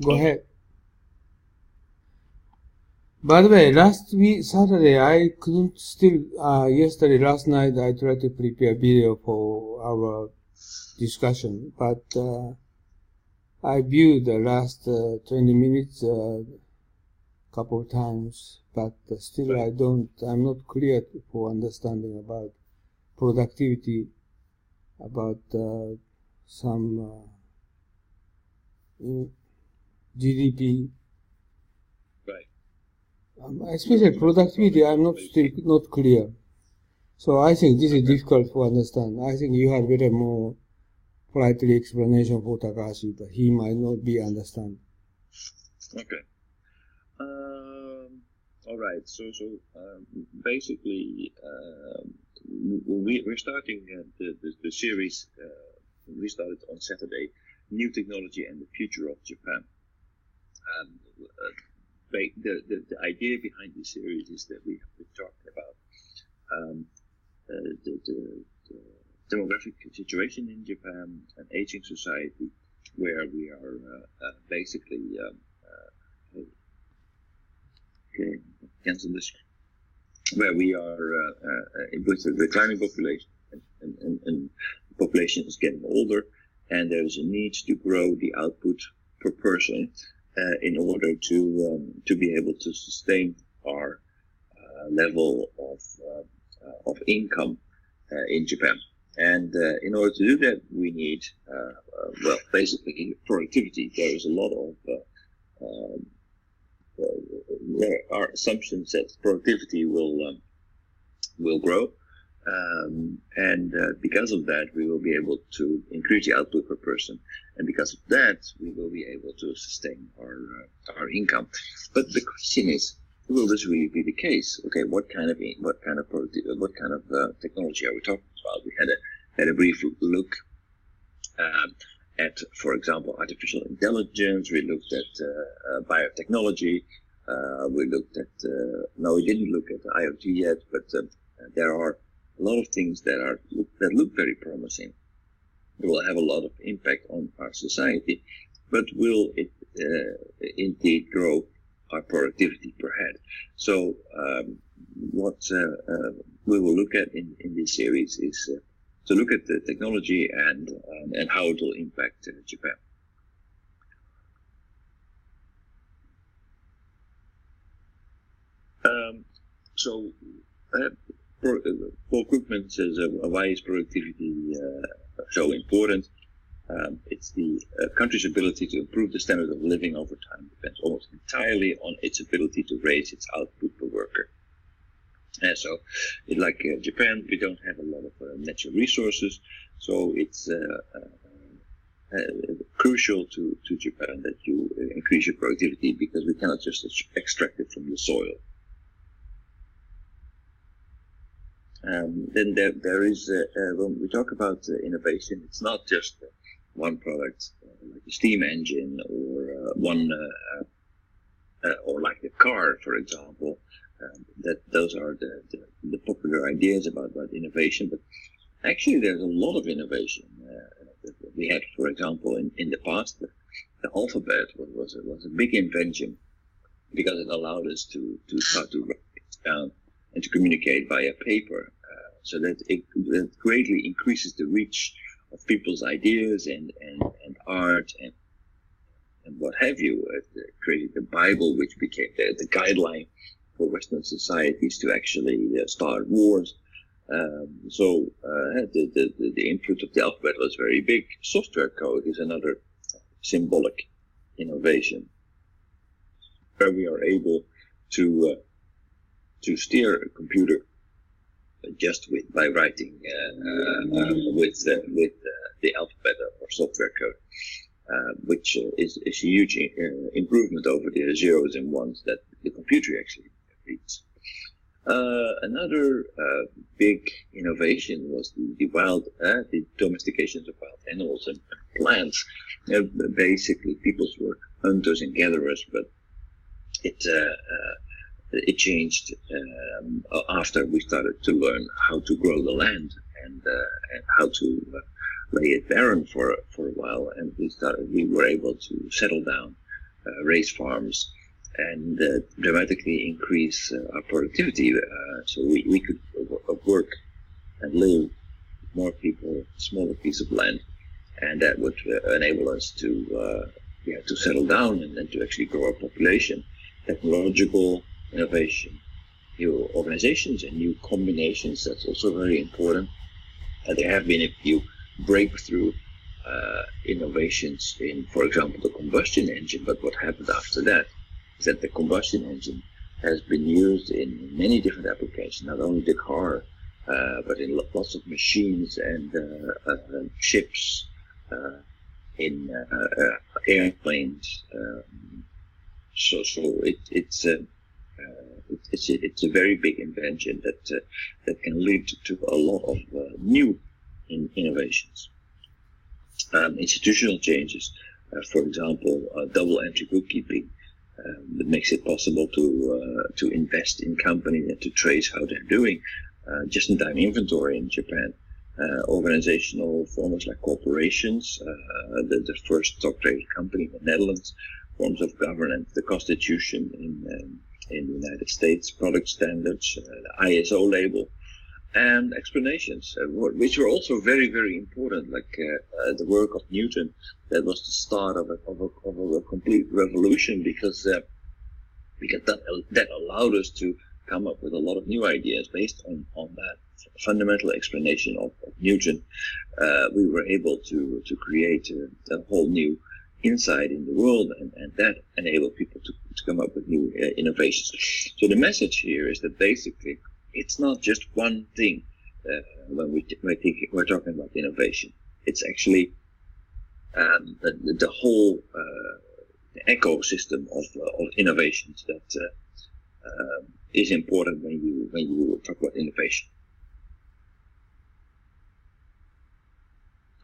Go ahead. By the way, last week, Saturday, I couldn't still, last night, I tried to prepare video for our discussion, but I viewed the last 20 minutes couple of times, but still I'm not clear for understanding about productivity, about some GDP. Right. Especially productivity, I'm not clear. So I think this is difficult to understand. I think you have better more politely explanation for Takahashi, but he might not be understand. Okay. All right. So basically, we're starting the series. We started on Saturday, New Technology and the Future of Japan. The idea behind this series is that we have been talking about the demographic situation in Japan, an aging society, where we are basically cancel this, where we are with a declining population and the population is getting older, and there is a need to grow the output per person in order to be able to sustain our level of income in Japan. And in order to do that, we need basically productivity. There is a lot of there are assumptions that productivity will grow, and because of that, we will be able to increase the output per person, and because of that, we will be able to sustain our income. But the question is, will this really be the case? Okay, what kind of technology are we talking about? We had a brief look at, for example, artificial intelligence. We looked at biotechnology. We looked at no, we didn't look at IoT yet, but there are a lot of things that look very promising. It will have a lot of impact on our society, but will it indeed grow our productivity per head? So what we will look at in this series is to look at the technology and how it will impact Japan. Paul Krugman says, why is productivity so important? It's the country's ability to improve the standard of living over time depends almost entirely on its ability to raise its output per worker. And so, like Japan, we don't have a lot of natural resources, so it's crucial to Japan that you increase your productivity, because we cannot just extract it from the soil. Then there is, when we talk about innovation, it's not just one product, like a steam engine, or or like a car, for example. That those are the popular ideas about innovation, but actually there's a lot of innovation that we had. For example, in the past, the alphabet was a big invention, because it allowed us to start to write things down and to communicate via paper, so that it greatly increases the reach of people's ideas and art and what have you. It created the Bible, which became the guideline for Western societies to actually start wars. So the input of the alphabet was very big. Software code is another symbolic innovation, where we are able to steer a computer just by writing with the alphabet or software code, which is a huge improvement over the zeros and ones that the computer actually reads. Another big innovation was the domestication of wild animals and plants. Basically, people were hunters and gatherers, but it changed after we started to learn how to grow the land and how to lay it barren for a while, and we were able to settle down raise farms, and dramatically increase our productivity. So we could work and live more people, smaller piece of land, and that would enable us to settle down and then to actually grow our population. Technological innovation, new organizations and new combinations, that's also very important. There have been a few breakthrough innovations in, for example, the combustion engine, but what happened after that is that the combustion engine has been used in many different applications, not only the car, but in lots of machines and ships, in airplanes. So it's a very big invention that can lead to a lot of new innovations. Institutional changes, for example, double entry bookkeeping, that makes it possible to invest in companies and to trace how they're doing. Just-in-time inventory in Japan, organizational forms like corporations, the first stock-traded company in the Netherlands, forms of governance, the Constitution in the United States, product standards, the ISO label, and explanations, which were also very, very important, like the work of Newton. That was the start of a complete revolution, because that allowed us to come up with a lot of new ideas based on that fundamental explanation of Newton. We were able to create a whole new insight in the world, and that enabled people to come up with new innovations. So the message here is that basically it's not just one thing when we're talking about innovation. It's actually the whole ecosystem of innovations that is important when you talk about innovation.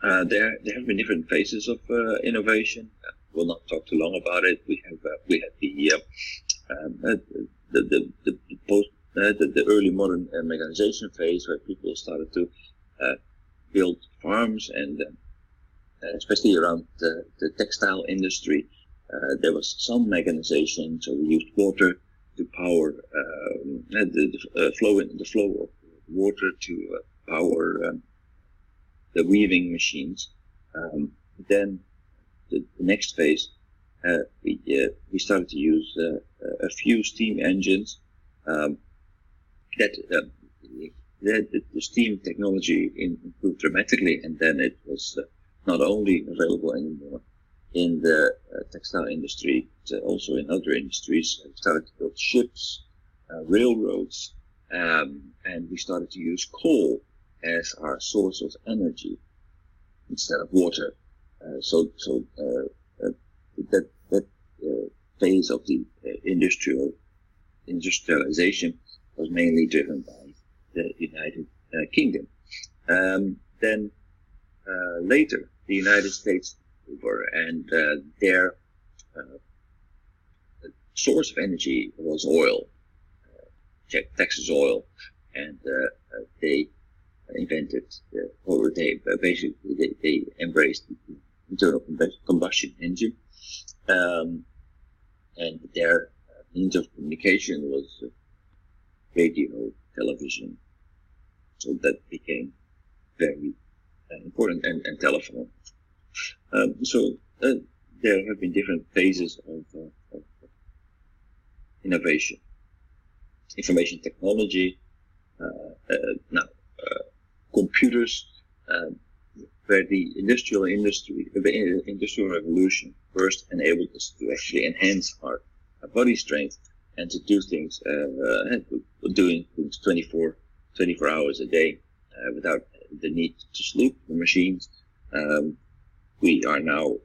There have been different phases of innovation. We'll not talk too long about it. We had the early modern mechanization phase, where people started to build farms, and especially around the textile industry, there was some mechanization. So we used water to power the flow of water to power the weaving machines. Then the next phase, we started to use a few steam engines. The steam technology improved dramatically, and then it was not only available anymore in the textile industry, but also in other industries. We started to build ships, railroads, and we started to use coal as our source of energy instead of water. So that phase of the industrialization was mainly driven by the United Kingdom. Then later, the United States took over, and their source of energy was oil, Texas oil, and they invented, or they embraced the internal combustion engine, and their means of communication was radio, television, so that became very important, and telephone. So there have been different phases of innovation. Information technology, now computers, where the industrial revolution first enabled us to actually enhance our body strength and to do things, doing things 24 hours a day without the need to sleep. The machines, we are now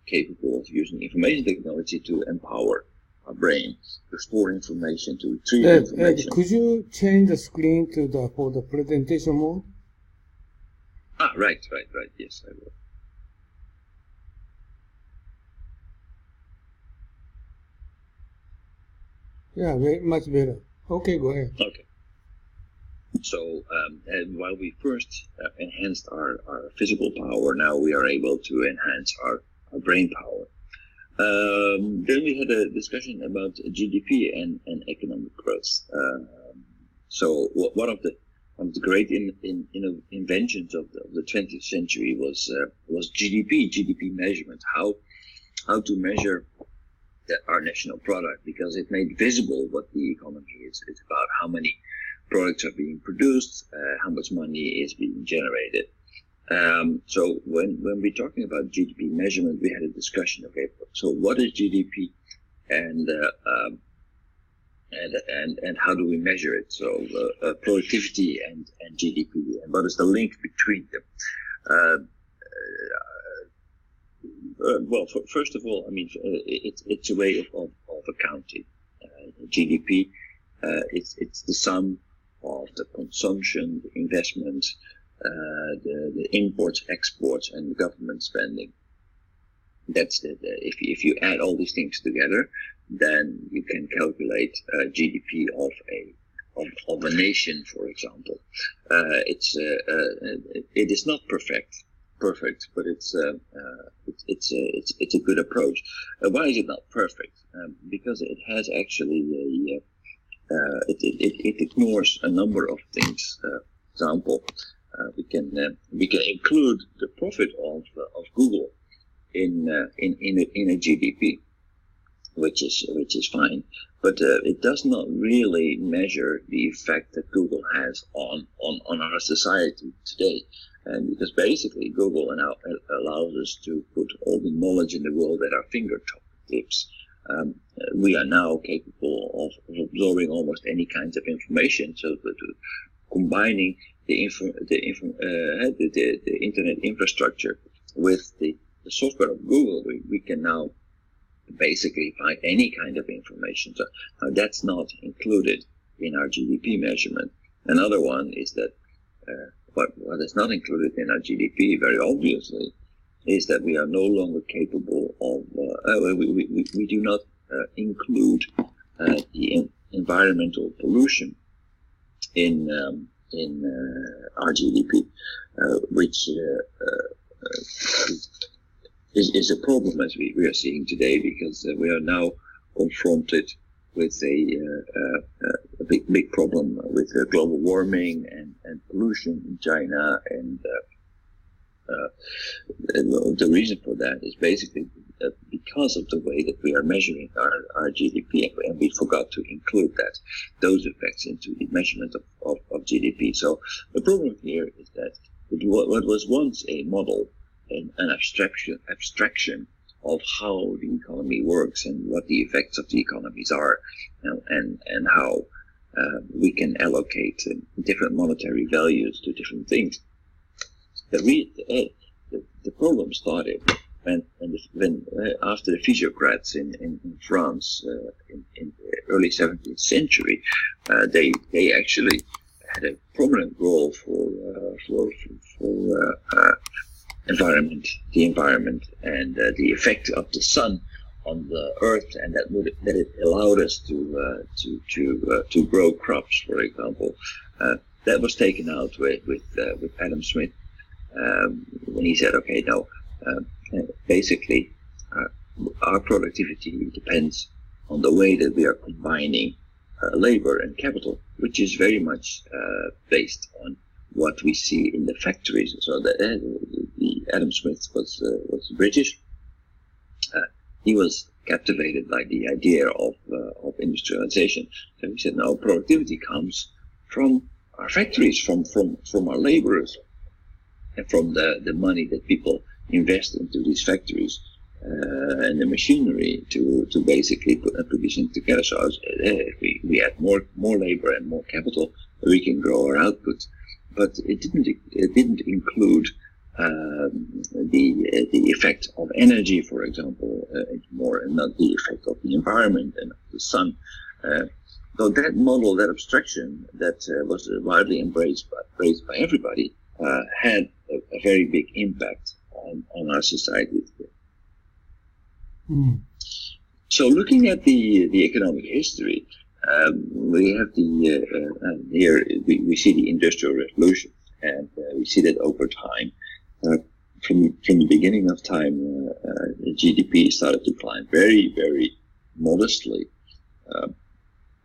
capable of using information technology to empower our brain, to store information, to retrieve information. Ed, could you change the screen for the presentation mode? Right. Yes, I will. Yeah, very much better. Okay, go ahead. Okay. So, and while we first enhanced our physical power, now we are able to enhance our brain power. Then we had a discussion about GDP and economic growth. So one of the great inventions of the 20th century was GDP measurement. How to measure our national product, because it made visible what the economy is. It's about how many products are being produced, how much money is being generated. So when we're talking about GDP measurement, we had a discussion. Okay, so what is GDP, and how do we measure it? So productivity and GDP, and what is the link between them? Well, first of all, I mean, it's a way of accounting. GDP, it's the sum of the consumption, the investment, the imports, exports, and government spending. That's if you add all these things together, then you can calculate GDP of a nation, for example. It is not perfect, but it's a good approach. Why is it not perfect? Because it has actually it ignores a number of things. For example, we can include the profit of Google in a GDP, which is fine, but it does not really measure the effect that Google has on our society today. And because basically Google now allows us to put all the knowledge in the world at our fingertips. We are now capable of absorbing almost any kinds of information. So combining the internet infrastructure with the software of Google, we can now basically find any kind of information. So that's not included in our GDP measurement. Another one is that what is not included in our GDP, very obviously, is that we are no longer capable of, we do not include the environmental pollution in our GDP, which is a problem as we are seeing today, because we are now confronted with a big problem with global warming and pollution in China, and the reason for that is basically because of the way that we are measuring our GDP, and we forgot to include those effects into the measurement of GDP. So the problem here is that what was once a model, an abstraction of how the economy works and what the effects of the economies are, and how we can allocate different monetary values to different things. The problem started when after the physiocrats in France in the early 17th century, they actually had a prominent role for the environment and the effect of the sun on the earth, and that it allowed us to grow crops, for example. That was taken out with Adam Smith when he said, okay, now basically our productivity depends on the way that we are combining labor and capital, which is very much based on what we see in the factories. So the Adam Smith was British. He was captivated by the idea of industrialization. So he said, no, productivity comes from our factories, from our laborers, and from the money that people invest into these factories and the machinery to basically put everything together. So if we add more labor and more capital, we can grow our output. But it didn't include the effect of energy, for example, more, and not the effect of the environment and of the sun. So that model, that abstraction, that was widely embraced by everybody, had a very big impact on our society today. Mm. So looking at the economic history, we have here we see the Industrial Revolution, and we see that over time the beginning of time, GDP started to climb very, very modestly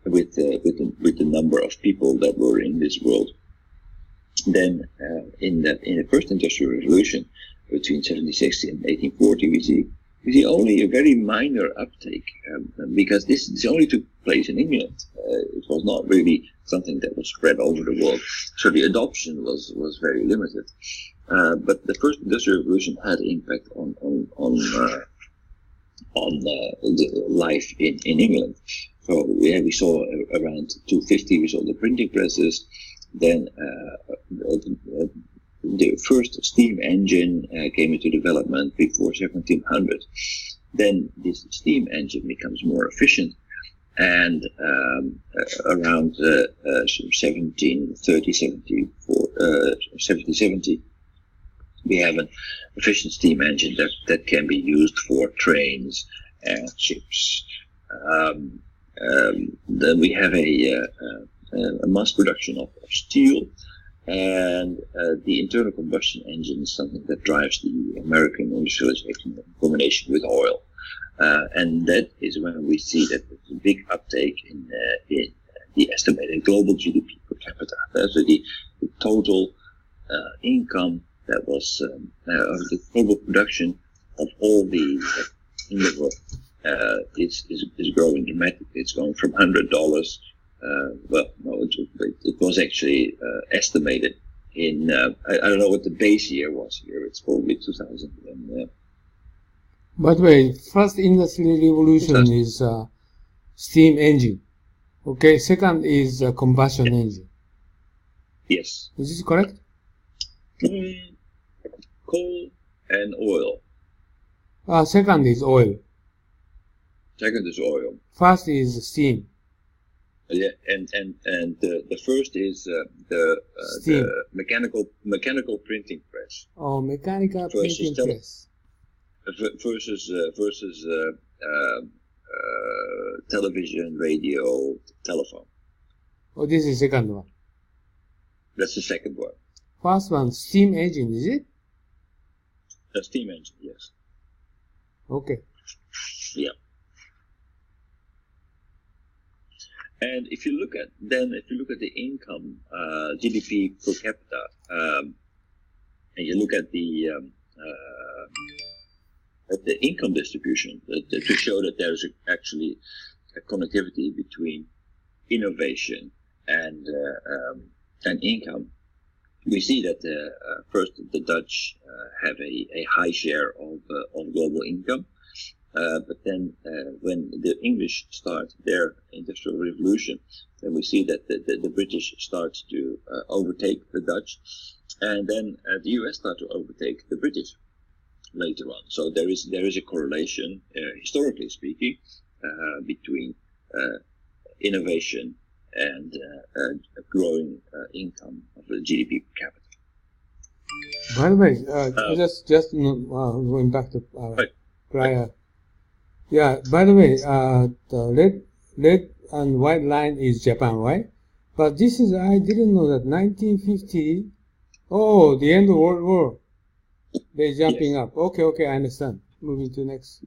with the number of people that were in this world. Then, in the first industrial revolution between 1760 and 1840, we see only a very minor uptake because this only took place in England. It was not really something that was spread over the world, so the adoption was very limited. But the first industrial revolution had impact on the life in England. So we saw around 250, we saw the printing presses. Then the first steam engine came into development before 1700. Then this steam engine becomes more efficient, and around 1770, we have an efficient steam engine that can be used for trains and ships. Then we have a mass production of steel, and the internal combustion engine is something that drives the American industrialization in combination with oil. And that is when we see that there's a big uptake in the estimated global GDP per capita. So the total income that was the global production of all the in the world is growing dramatically. It's going from $100. Well, no, it was actually estimated in I don't know what the base year was here. It's probably 2000. By the way, first industrial revolution is steam engine. Okay, second is combustion engine. Yes. Is this correct? Coal and oil. Second is oil. Second is oil. First is steam. Yeah, and the first is the mechanical printing press. Oh, mechanical printing press. Versus television, radio, telephone. Oh, this is the second one. That's the second one. First one, steam engine, is it? The steam engine, yes. Okay. Yeah. And if you look at the income, GDP per capita, and you look at the income distribution to show that there is actually a connectivity between innovation and income, we see that first the Dutch have a high share of global income. But then when the English start their industrial revolution, then we see that the British start to overtake the Dutch, and then the US start to overtake the British later on. So there is a correlation, historically speaking, between innovation and growing income of the GDP per capita. By the way, just going back to prior. Yeah, by the way, the red and white line is Japan, right? But this is, I didn't know that 1950, oh, the end of World War, they're jumping up. Okay, I understand. Moving to next.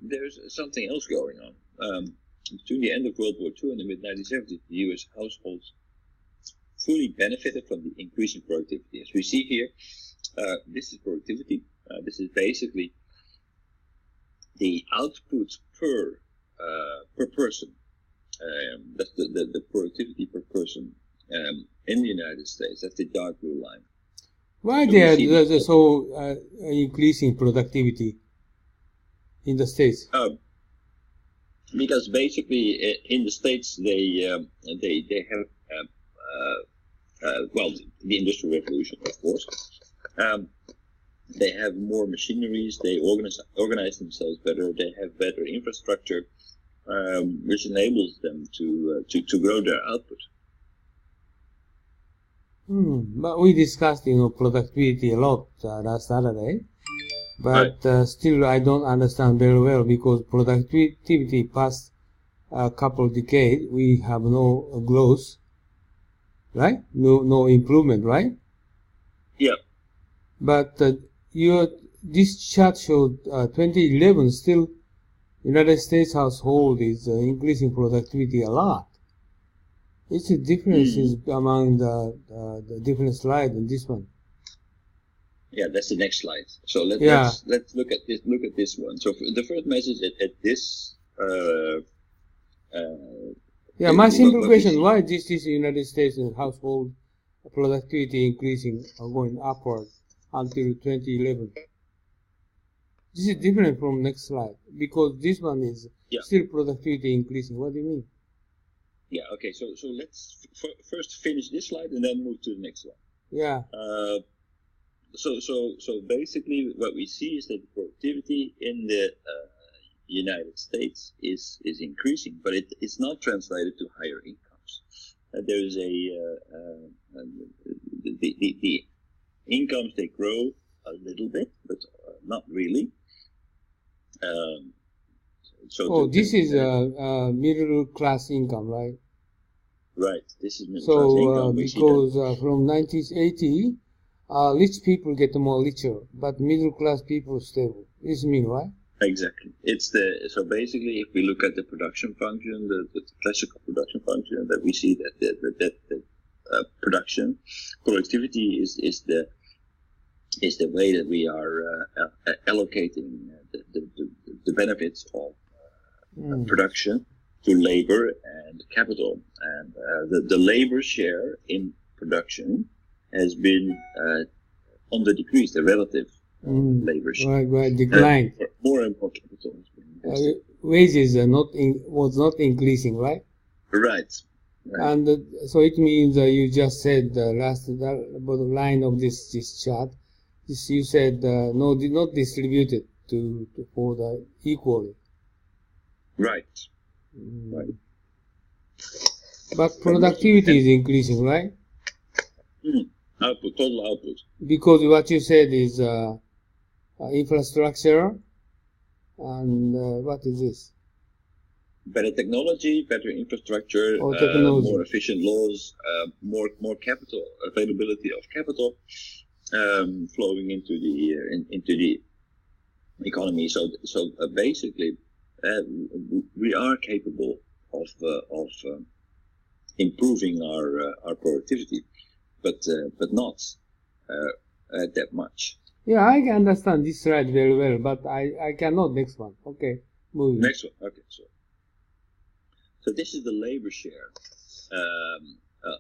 There's something else going on. Between the end of World War II and the mid-1970s, the U.S. households fully benefited from the increasing productivity. As we see here, this is productivity. This is basically the output per person. That's the productivity per person in the United States. That's the dark blue line. Why they're so increasing productivity in the States? Because basically in the States they have the Industrial Revolution, of course. They have more machineries. They organize themselves better. They have better infrastructure, which enables them to grow their output. But we discussed, productivity a lot last Saturday. But still, I don't understand very well because productivity past a couple of decades, we have no growth. right? No improvement, right? Yeah. But this chart showed 2011 still United States household is increasing productivity a lot. It's a differences among the different slide and this one. Yeah, that's the next slide. So let's look at this. Look at this one. So the first message at this. My simple question: why this is United States household productivity increasing or going upward until 2011? This is different from next slide because this one is still productivity increasing. What do you mean? Yeah. Okay. So let's first finish this slide and then move to the next one. Yeah. So basically, what we see is that the productivity in the United States is increasing, but it's not translated to higher incomes. There is the incomes, they grow a little bit, but not really. This is middle class income, right? Right. This is middle class income. Because from 1980, rich people get more richer, but middle class people stable. This mean, right? Exactly. So basically, if we look at the production function, the classical production function, that we see that productivity is the way that we are allocating the benefits of production to labor and capital, and the labor share in production has been on the decrease, the relative labor share. Right, decline. More and more capital has been invested. Wages was not increasing, right? Right. And so it means you just said the bottom line of this chart. You said did not distribute it for the equally. Right. Right. But productivity is increasing, right? Total output. Because what you said is infrastructure, and what is this? Better technology, better infrastructure, more efficient laws, more capital, availability of capital flowing into the economy. So basically, we are capable of improving our productivity, but not that much. Yeah, I can understand this slide very well, but I cannot next one. Okay, moving. Next one. Okay, so this is the labor share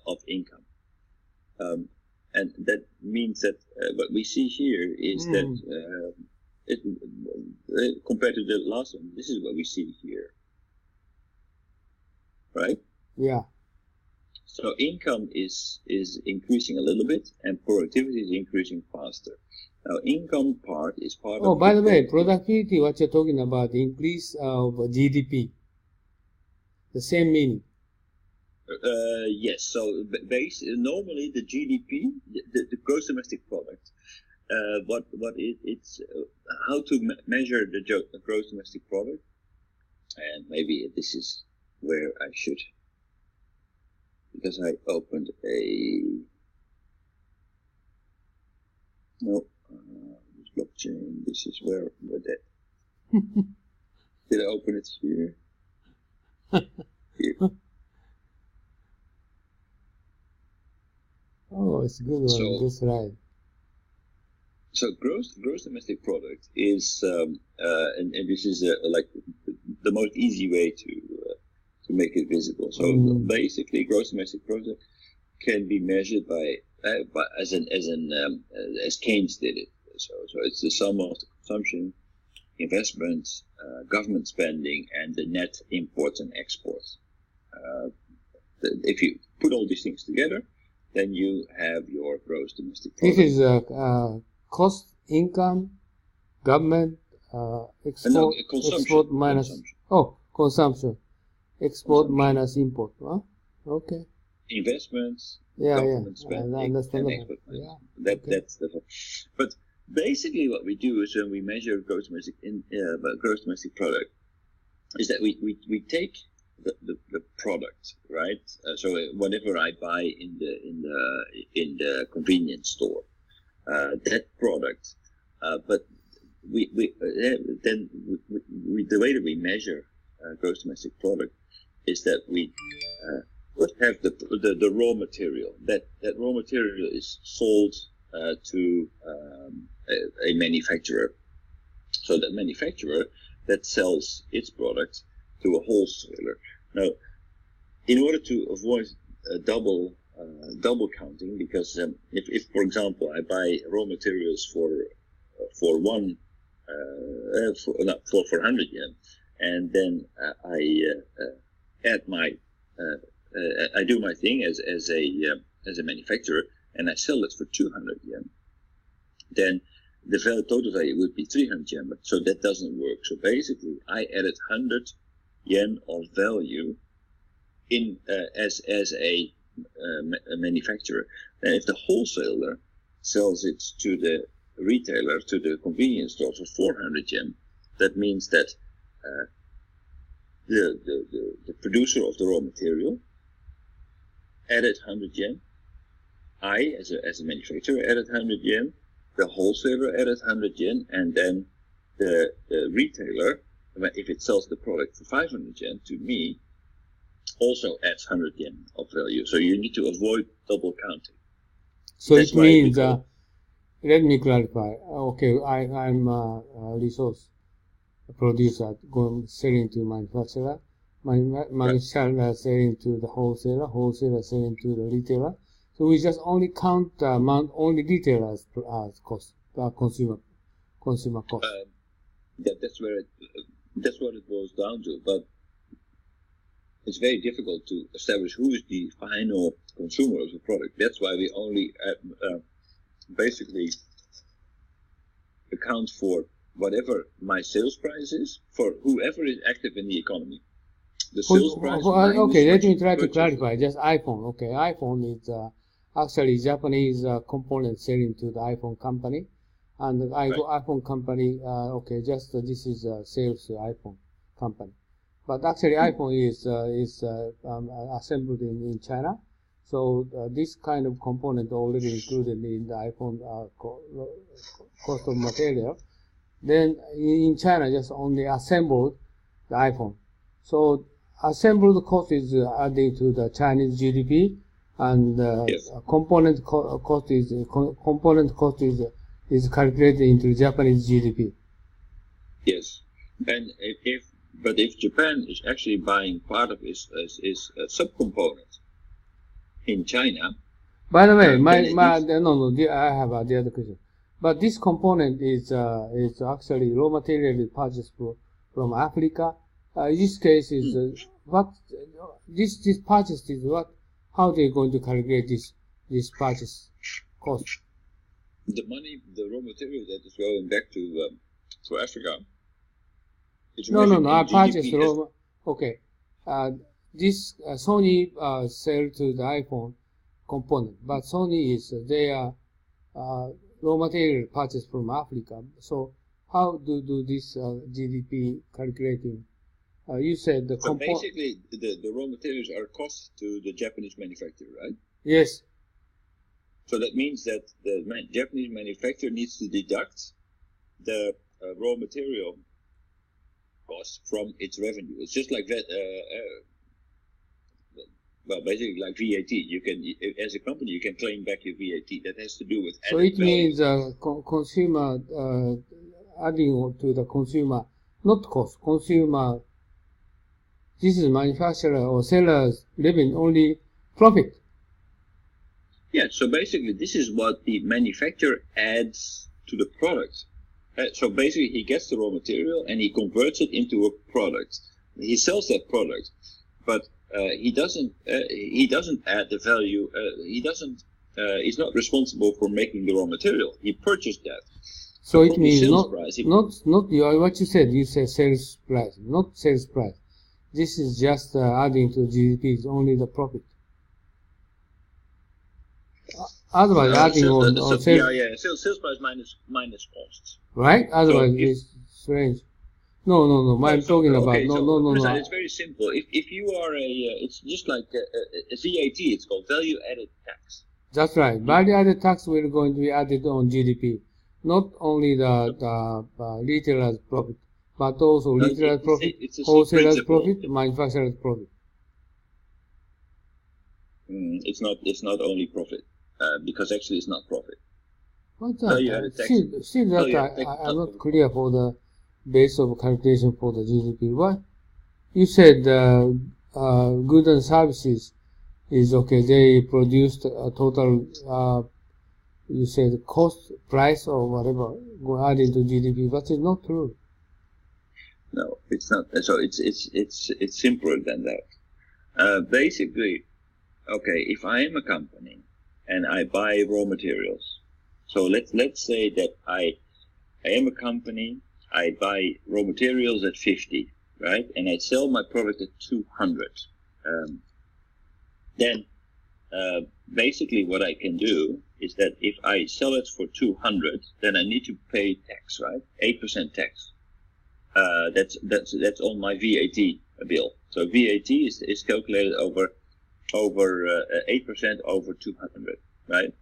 of income, and that means that what we see here is that compared to the last one, this is what we see here, right? Yeah. So income is increasing a little bit, and productivity is increasing faster. Now, income part is part of... Oh, by the way, productivity, what you're talking about, increase of GDP. The same meaning. Yes. So normally the GDP, the gross domestic product, it's how to measure the gross domestic product, and maybe this is where I should, because I opened blockchain. This is where that. Did I open it here? Here. Oh, it's a good one. That's right. So gross domestic product is, and this is like the most easy way to make it visible. So basically, gross domestic product can be measured as Keynes did it. So it's the sum of the consumption, investments, government spending, and the net imports and exports. If you put all these things together, then you have your gross domestic product. This is cost, income, government, export minus consumption. Consumption, export minus import. Huh? Okay. Investments, government spending, and export. Yeah. That's the. But basically, what we do is when we measure gross domestic product, is that we take the product, right? So whatever I buy in the convenience store, that product, but then the way that we measure gross domestic product is that we first have the raw material. That raw material is sold to a manufacturer. So that manufacturer that sells its product to a wholesaler. Now, in order to avoid double counting, because if for example I buy raw materials for 100 yen, and then I add my I do my thing as a manufacturer, and I sell it for 200 yen, then the total value would be 300 yen, but so that doesn't work. So basically, I added 100 yen of value in as a manufacturer. And if the wholesaler sells it to the retailer, to the convenience store for 400 yen, that means that the producer of the raw material added 100 yen. I, as a manufacturer, added 100 yen. The wholesaler added 100 yen, and then the retailer, if it sells the product for 500 yen to me, also adds 100 yen of value. So you need to avoid double counting. So it means, let me clarify. Okay, I'm a resource producer selling to manufacturer, manufacturer selling to the wholesaler, wholesaler selling to the retailer. So we just only count the amount, only retailers as cost, consumer cost. That's what it boils down to. But it's very difficult to establish who is the final consumer of the product. That's why we only basically account for whatever my sales price is for whoever is active in the economy. The sales price. Okay, let me try to clarify. Just iPhone. Okay, iPhone is actually Japanese component selling to the iPhone company, and the iPhone company. Okay, just this is sales to iPhone company, but actually iPhone is assembled in China. So this kind of component already included in the iPhone cost of material. Then in China, just only assembled the iPhone. So assembled cost is adding to the Chinese GDP, and yes. component cost is calculated into Japanese GDP. Yes, and if Japan is actually buying part of its subcomponent in China. By the way, I have the other question. But this component is actually raw material purchased from Africa. In this case is what this purchase is what, how they going to calculate this purchase cost? The raw material that is going back to Africa. No. I purchased raw. Okay, this Sony sell to the iPhone component, but Sony is their raw material purchased from Africa. So how do this GDP calculating? You said the basically the raw materials are cost to the Japanese manufacturer, right? Yes. So that means that the Japanese manufacturer needs to deduct the raw material cost from its revenue. It's just like that. Well, basically like VAT. You can, as a company, you can claim back your VAT. That has to do with. So it means consumer adding to the consumer, not cost. Consumer. This is manufacturer or seller's living only profit. Yeah. So basically, this is what the manufacturer adds to the product. So basically, he gets the raw material and he converts it into a product. He sells that product, but he doesn't add the value. He's not responsible for making the raw material. He purchased that. So it means not what you said. You said sales price, not sales price. This is just adding to GDP. It's only the profit. Otherwise, adding on sales. Sales price minus costs. Right. Otherwise, it's strange. No. I'm talking about okay, no. It's very simple. If you are it's just like a VAT. It's called value added tax. That's right. Value added tax will going to be added on GDP, not only the retailer's profit, but also retailer's profit, wholesaler's profit, manufacturer's profit. It's not only profit, because actually it's not profit. What's that? Still that I'm not clear for the base of calculation for the GDP. What you said, goods and services is okay. They produced a total. You said cost, price, or whatever go add into GDP, but it's not true. No, it's not. So it's simpler than that. Basically, okay, if I am a company and I buy raw materials, so let's say that I am a company, I buy raw materials at 50, right, and I sell my product at 200. Then basically what I can do is that if I sell it for 200, then I need to pay tax, right? 8% tax. That's on my VAT bill. So VAT is calculated over 8% over 200, right?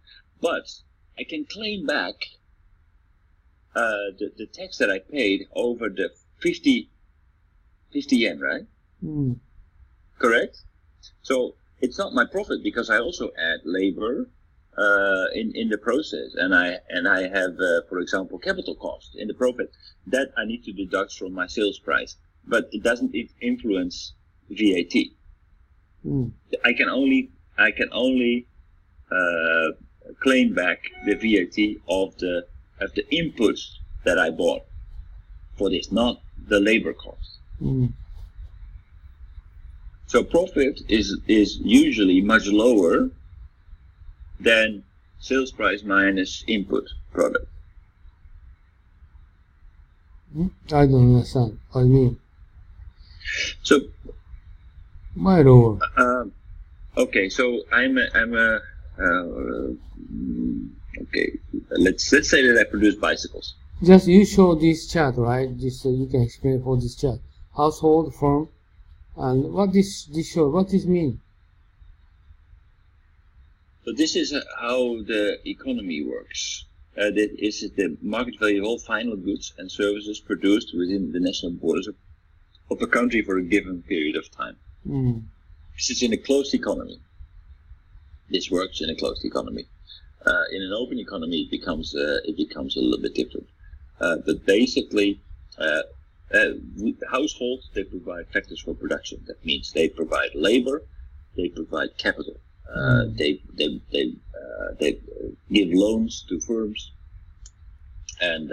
But I can claim back the tax that I paid over the 50 yen, right? Correct? So it's not my profit because I also add labor in the process, and I have, for example, capital cost in the profit that I need to deduct from my sales price, but it doesn't influence VAT. I can only claim back the VAT of the inputs that I bought for this, not the labor cost. So profit is usually much lower than sales price minus input product. I don't understand what you mean. So why lower? Okay, so I'm a okay. Let's say that I produce bicycles. Just you show this chart, right? Just so you can explain for this chart. Household, firm, and what this show? What this mean? So this is how the economy works. That is the market value of all final goods and services produced within the national borders of a country for a given period of time. This is in a closed economy. This works in a closed economy. In an open economy, it becomes a little bit different. But basically, households, they provide factors for production. That means they provide labor, they provide capital. They give loans to firms, and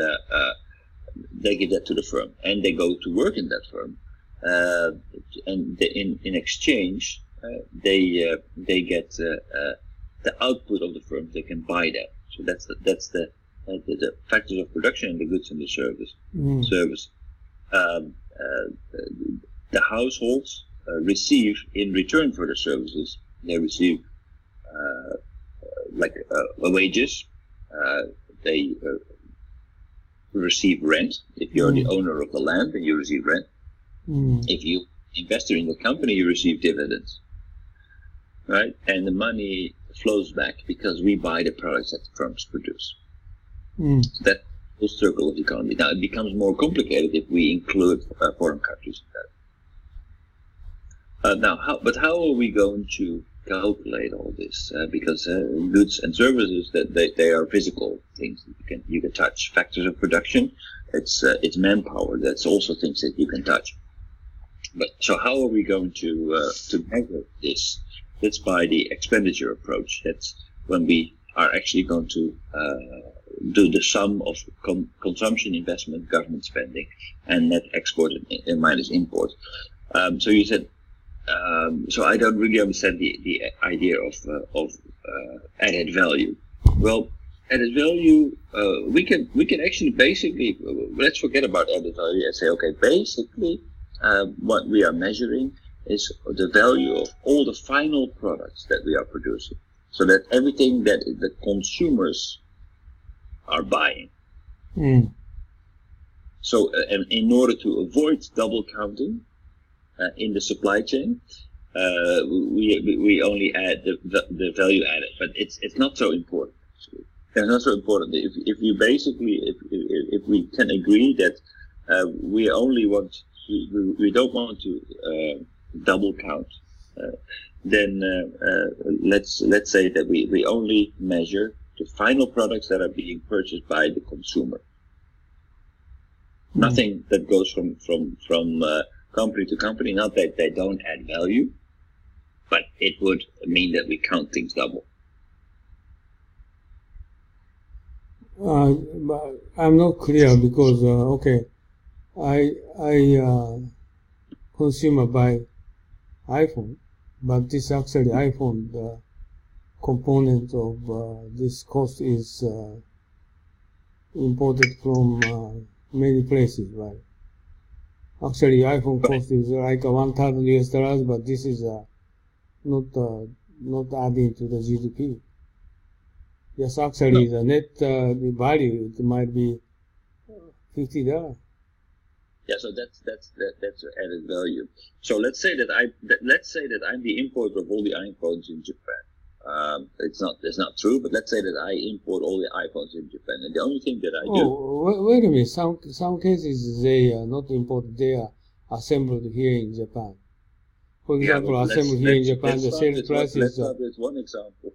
they give that to the firm, and they go to work in that firm, and in exchange they get the output of the firm. They can buy that. So that's the factors of production and the goods and the service. The households receive in return for the services. They receive wages. They receive rent. If you're the owner of the land, then you receive rent. If you investor in the company, you receive dividends, right? And the money flows back because we buy the products that the firms produce. So that whole circle of the economy. Now it becomes more complicated if we include foreign countries in that. How are we going to calculate all this? Because goods and services, that they are physical things that you can touch. Factors of production, it's manpower. That's also things that you can touch. But so how are we going to measure this? That's by the expenditure approach. That's when we are actually going to do the sum of consumption, investment, government spending, and net export and minus import. So you said. So I don't really understand the idea of added value. Well, added value, we can actually basically, let's forget about added value and say, okay, basically what we are measuring is the value of all the final products that we are producing. So that everything that the consumers are buying. So, and in order to avoid double counting in the supply chain, we only add the value added, but it's not so important. Actually. It's not so important. If you basically if we can agree that we only want we don't want to double count, then let's say that we only measure the final products that are being purchased by the consumer. Nothing that goes from company to company. Not that they don't add value, but it would mean that we count things double. But I'm not clear because okay, I consumer buy iPhone, but this actually iPhone the component of this cost is imported from many places, right? Actually, iPhone cost is like $1,000, but this is not adding to the GDP. Yes, actually, the net the value it might be $50. Yeah, so that's added value. So let's say that I'm the importer of all the iPhones in Japan. It's not true, but let's say that I import all the iPhones in Japan, and the only thing that I do. Wait a minute. Some cases they are not imported; they are assembled here in Japan. For example, assembled here in Japan, the sales price is. Let's start with one example,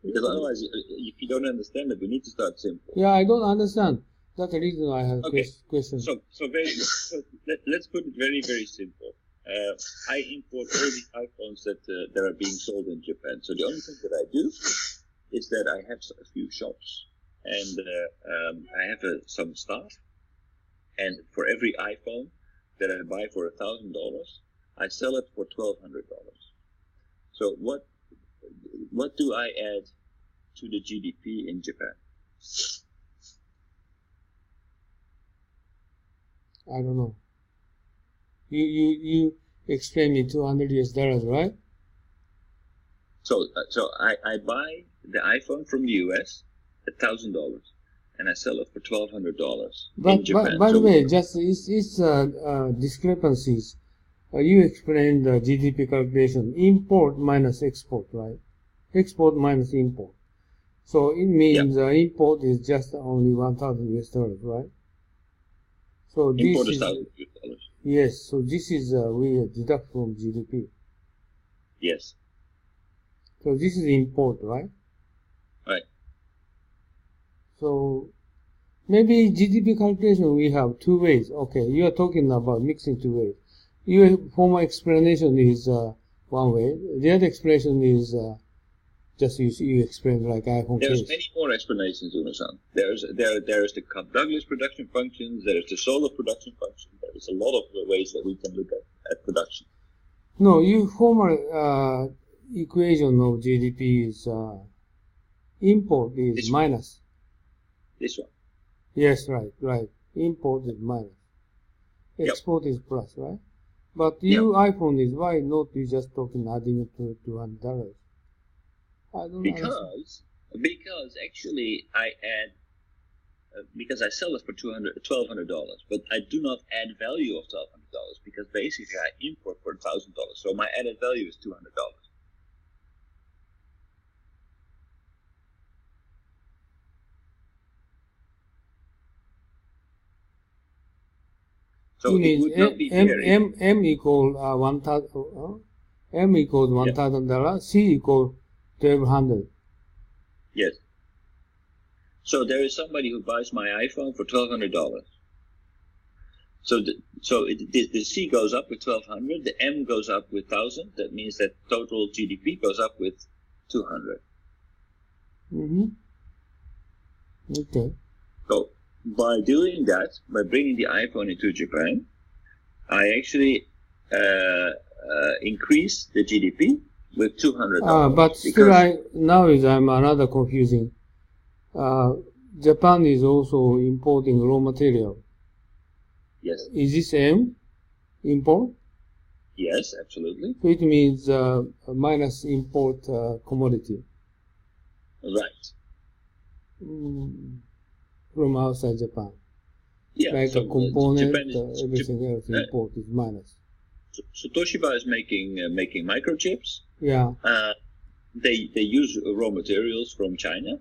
because otherwise, if you don't understand it, we need to start simple. Yeah, I don't understand. That's the reason I have questions. So let's put it very, very simple. I import all the iPhones that are being sold in Japan. So the only thing that I do is that I have a few shops, and I have some staff. And for every iPhone that I buy for $1,000, I sell it for $1,200. So what do I add to the GDP in Japan? I don't know. You explain me $200, right? So I buy the iPhone from the US at $1,000, and I sell it for $1,200 in Japan. By the way, just it's discrepancies. You explained the GDP calculation: import minus export, right? Export minus import. So it means import is just only $1,000, right? So this import is $1,000. Yes. So this is we deduct from GDP. Yes. So this is import, right? Right. So maybe GDP calculation we have two ways. Okay, you are talking about mixing two ways. Your former explanation is one way. The other explanation is just you explained like iPhone There's case. many more explanations, Unno-san. There's the Cobb-Douglas production functions. There's the solar production function. There's a lot of ways that we can look at production. No, your former equation of GDP is import is This minus. This one. Yes, right. Import is minus. Export is plus, right? But you iPhone is why not you just talking adding it to $200? I don't understand. Because actually I add because I sell it for $1,200, but I do not add value of $1,200 because basically I import for $1,000. So my added value is $200. So it would not be fair. M equals $1,000. M equals $1,000. C equals $1,200. Yes. So there is somebody who buys my iPhone for $1,200. So the C goes up with $1,200. The M goes up with $1,000. That means that total GDP goes up with $200. Okay. So by doing that, by bringing the iPhone into Japan, I actually increase the GDP with $200. But still, I'm another confusing. Japan is also importing raw material. Yes. Is this M import? Yes, absolutely. So it means minus import commodity. Right. From outside Japan. Yeah, like so a component, Japan is everything else import is minus. So Toshiba is making microchips. Yeah. They use raw materials from China.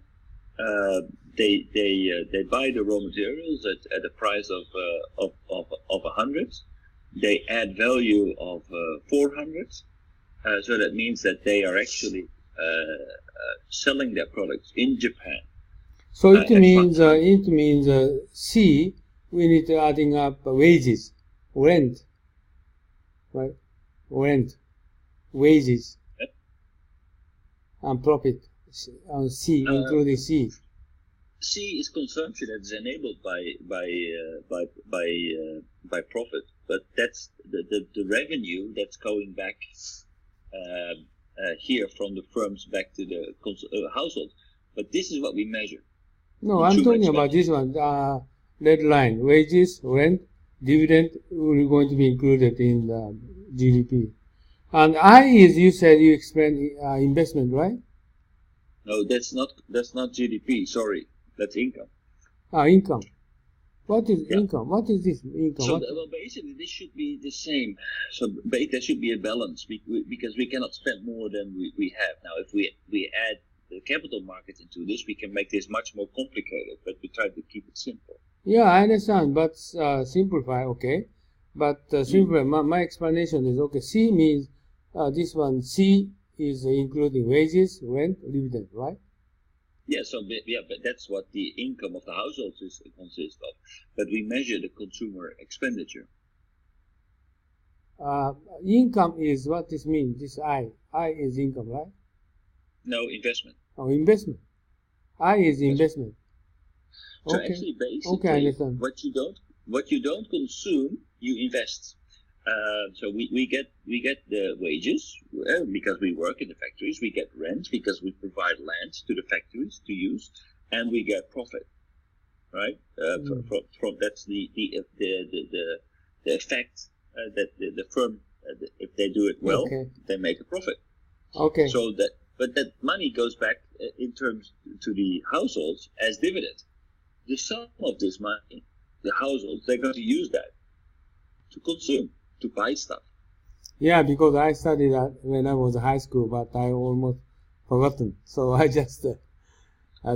They buy the raw materials at a price of 100. They add value of 400. So that means that they are actually selling their products in Japan. So it means C, we need to adding up wages, rent, right? Rent, wages, and profit. C, including C. C is consumption that is enabled by profit, but that's the revenue that's going back here from the firms back to the household. But this is what we measure. No, I'm talking about this one. Red line, wages, rent, dividend will going to be included in the GDP. And I is, you said you explained investment, right? No, that's not GDP. Sorry, that's income. Income. What is income? What is this income? So well, basically, this should be the same. So there should be a balance because we cannot spend more than we have. Now, if we add the capital market into this, we can make this much more complicated, but we try to keep it simple. Yeah, I understand, but simplify, okay. But my explanation is, okay, C means this one, C is including wages, rent, dividend, right? Yeah, but that's what the income of the households consists of. But we measure the consumer expenditure. Income is what this means, this I is income, right? No, investment. Oh, investment. I is investment. So okay. Actually, basically, I understand. what you don't consume, you invest. So we get the wages because we work in the factories. We get rent because we provide land to the factories to use, and we get profit, right? From that's the effect that the firm, if they do it well, they make a profit. Okay. So but that money goes back in terms to the households as dividend. The sum of this money, the households, they're going to use that to consume, to buy stuff. Yeah, because I studied that when I was in high school, but I almost forgotten. So I just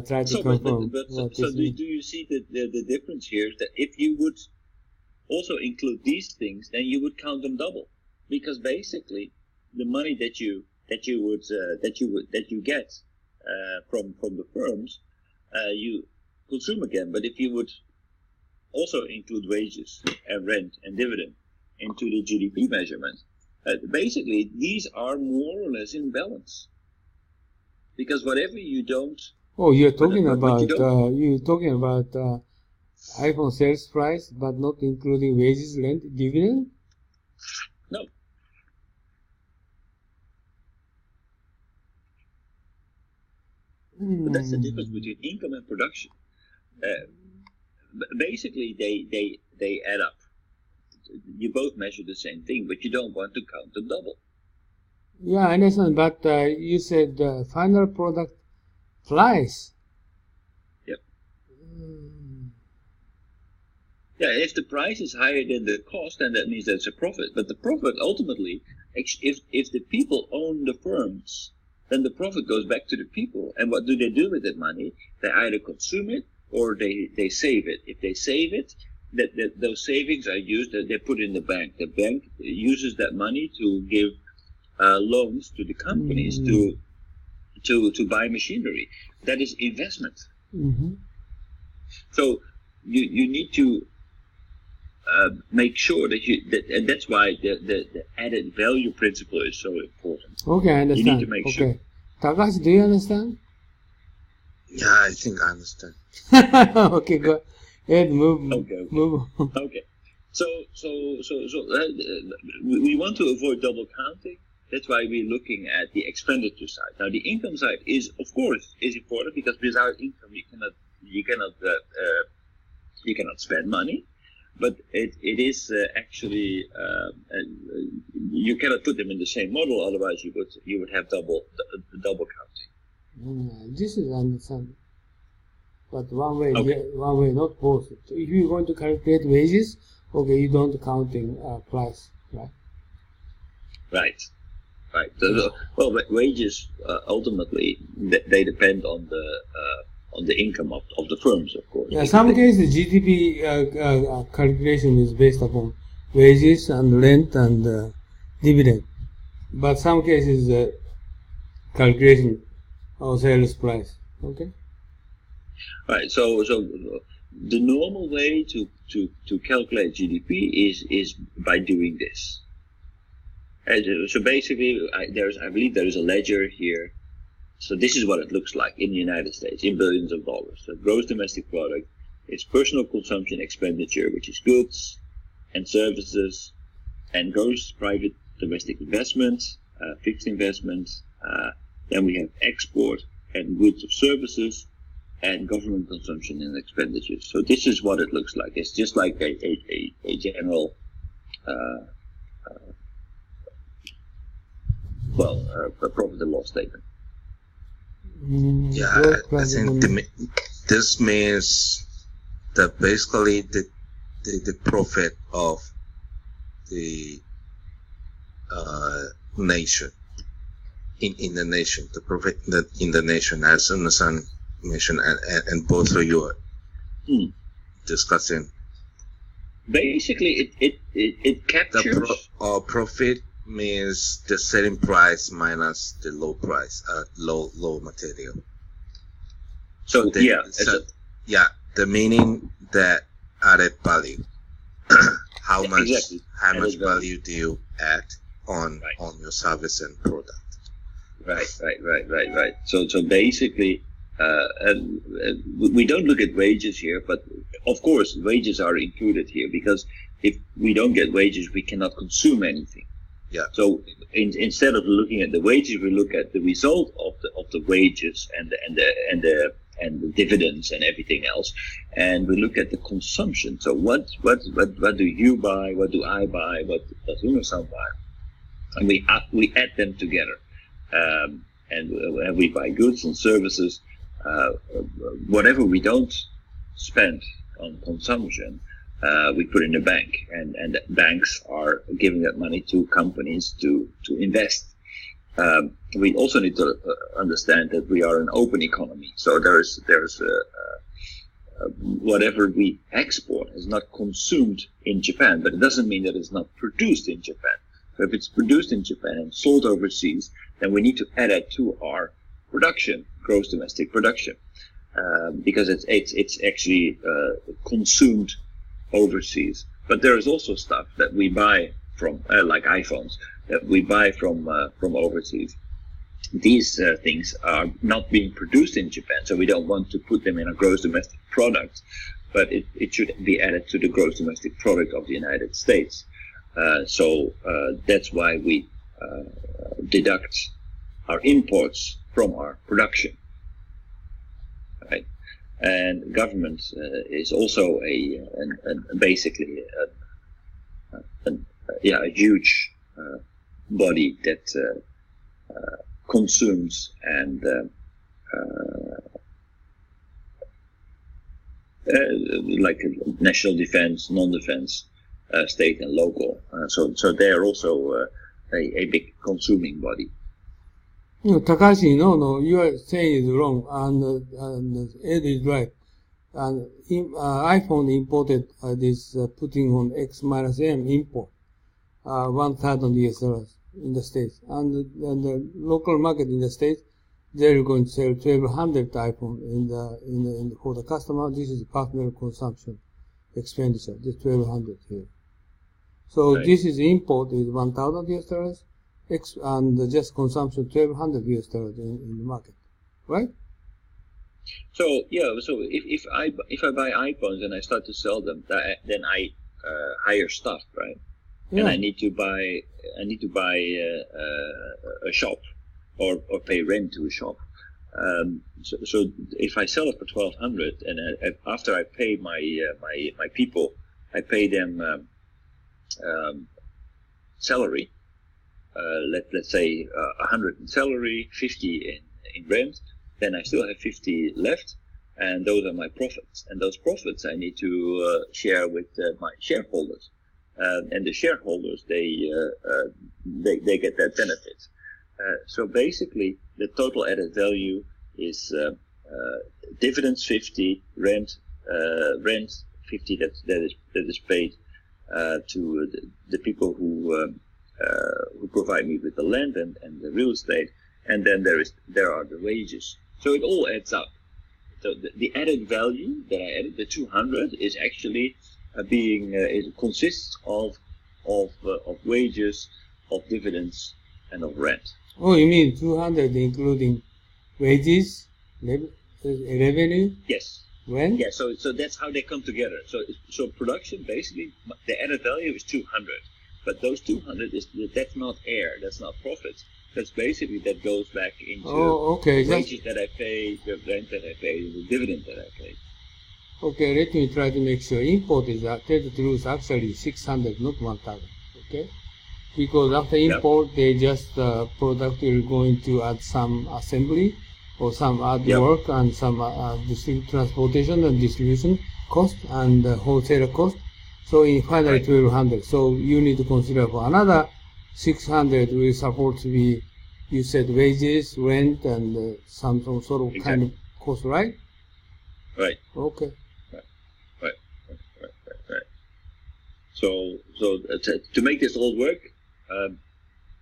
tried to confirm. So do you see the difference here? That if you would also include these things, then you would count them double, because basically the money that you get from the firms, you consume again. But if you would also include wages and rent and dividend into the GDP measurement, basically these are more or less in balance. Because whatever you don't. Oh, you're talking about iPhone sales price, but not including wages, rent, dividend? No. But that's the difference between income and production. Basically, they add up. You both measure the same thing, but you don't want to count them double. Yeah, I understand. But you said final product price. Yep. Yeah, if the price is higher than the cost, then that means that's a profit. But the profit ultimately, if the people own the firms, then the profit goes back to the people. And what do they do with that money? They either consume it or they save it. If they save it, those savings are used, they put in the bank. The bank uses that money to give loans to the companies to buy machinery. That is investment. Mm-hmm. So you need to make sure that and that's why the added value principle is so important. Okay, I understand. You need to make sure. Takashi, do you understand? Yeah, I think I understand. Okay, go ahead, move. Okay. So we want to avoid double counting. That's why we're looking at the expenditure side. Now, the income side is, of course, important because without income you cannot spend money. But it is actually you cannot put them in the same model. Otherwise, you would have double counting. This is understandable. but one way, Okay. one way, not both. So if you're going to calculate wages, okay, you don't counting price, right? Right. Right. Well, wages ultimately they depend on the income of the firms, of course. Yeah, some cases GDP calculation is based upon wages and rent and dividend, but some cases calculation of sales price. Okay. Right. So the normal way to calculate GDP is by doing this. So basically, I believe there is a ledger here. So this is what it looks like in the United States in billions of dollars. So gross domestic product, it's personal consumption expenditure, which is goods and services, and gross private domestic investments, fixed investments. Then we have export and goods of services, and government consumption and expenditures. So this is what it looks like. It's just like a general, a profit and loss statement. Yeah, I think this means that basically the profit of the nation in the nation, the profit in the nation, as Unno-san mentioned, and both of you are discussing. Basically, it captures the profit means the selling price minus the low price, low material. So the meaning that added value. How much value do you add on your service and product? Right. So basically, we don't look at wages here, but of course wages are included here, because if we don't get wages, we cannot consume anything. Yeah. So instead of looking at the wages, we look at the result of the wages and the dividends and everything else, and we look at the consumption. So what do you buy? What do I buy? What does Unno-san buy? And we add them together, and we buy goods and services. Whatever we don't spend on consumption, we put in the bank, and banks are giving that money to companies to invest. We also need to understand that we are an open economy, so there's whatever we export is not consumed in Japan, but it doesn't mean that it's not produced in Japan. So if it's produced in Japan and sold overseas, then we need to add it to our production, gross domestic production, because it's actually consumed overseas. But there is also stuff that we buy from, like iPhones, that we buy from overseas. These things are not being produced in Japan, so we don't want to put them in a gross domestic product, but it should be added to the gross domestic product of the United States. So that's why we deduct our imports from our production, right? And government is also basically a huge body that consumes and like national defense, non-defense, state and local. So they are also a big consuming body. Takashi, no, you are saying is wrong, and Ed is right. And iPhone imported this putting on X minus M import, 1,000 US dollars in the States, and the local market in the States, they're going to sell 1,200 iPhone for the customer. This is personal consumption expenditure. This 1,200 here. So right. This is import is 1,000 US dollars. And just consumption 1,200 US dollars in the market, right? So if I buy iPhones and I start to sell them, then I hire staff, right? Yeah. And I need to buy a shop or pay rent to a shop. So if I sell it for 1,200 and after I pay my people, I pay them salary. Let's say 100 in salary, 50 in rent, then I still have 50 left, and those are my profits. And those profits I need to share with my shareholders, and the shareholders they get that benefit. So basically, the total added value is dividends 50, rent 50 that is paid to the people who provide me with the land and the real estate, and then there are the wages. So it all adds up. So the added value that I added, the 200, is actually it consists of wages, of dividends, and of rent. Oh, you mean 200 including wages, revenue? Yes. Rent? Yeah. So that's how they come together. So production, basically, the added value is 200, but those 200 that's not air, that's not profits. That's basically that goes back into the wages that I pay, the rent that I pay, the dividend that I pay. Okay, let me try to make sure. Import is, tell the truth, actually 600, not 1,000. Okay? Because after import, they just product will going to add some assembly or some add work and some transportation and distribution cost and wholesale cost. So in finally 1,200. So you need to consider for another 600 will support to be, you said wages, rent, and some sort of kind of cost, right? Right. Okay. Right. So to make this all work,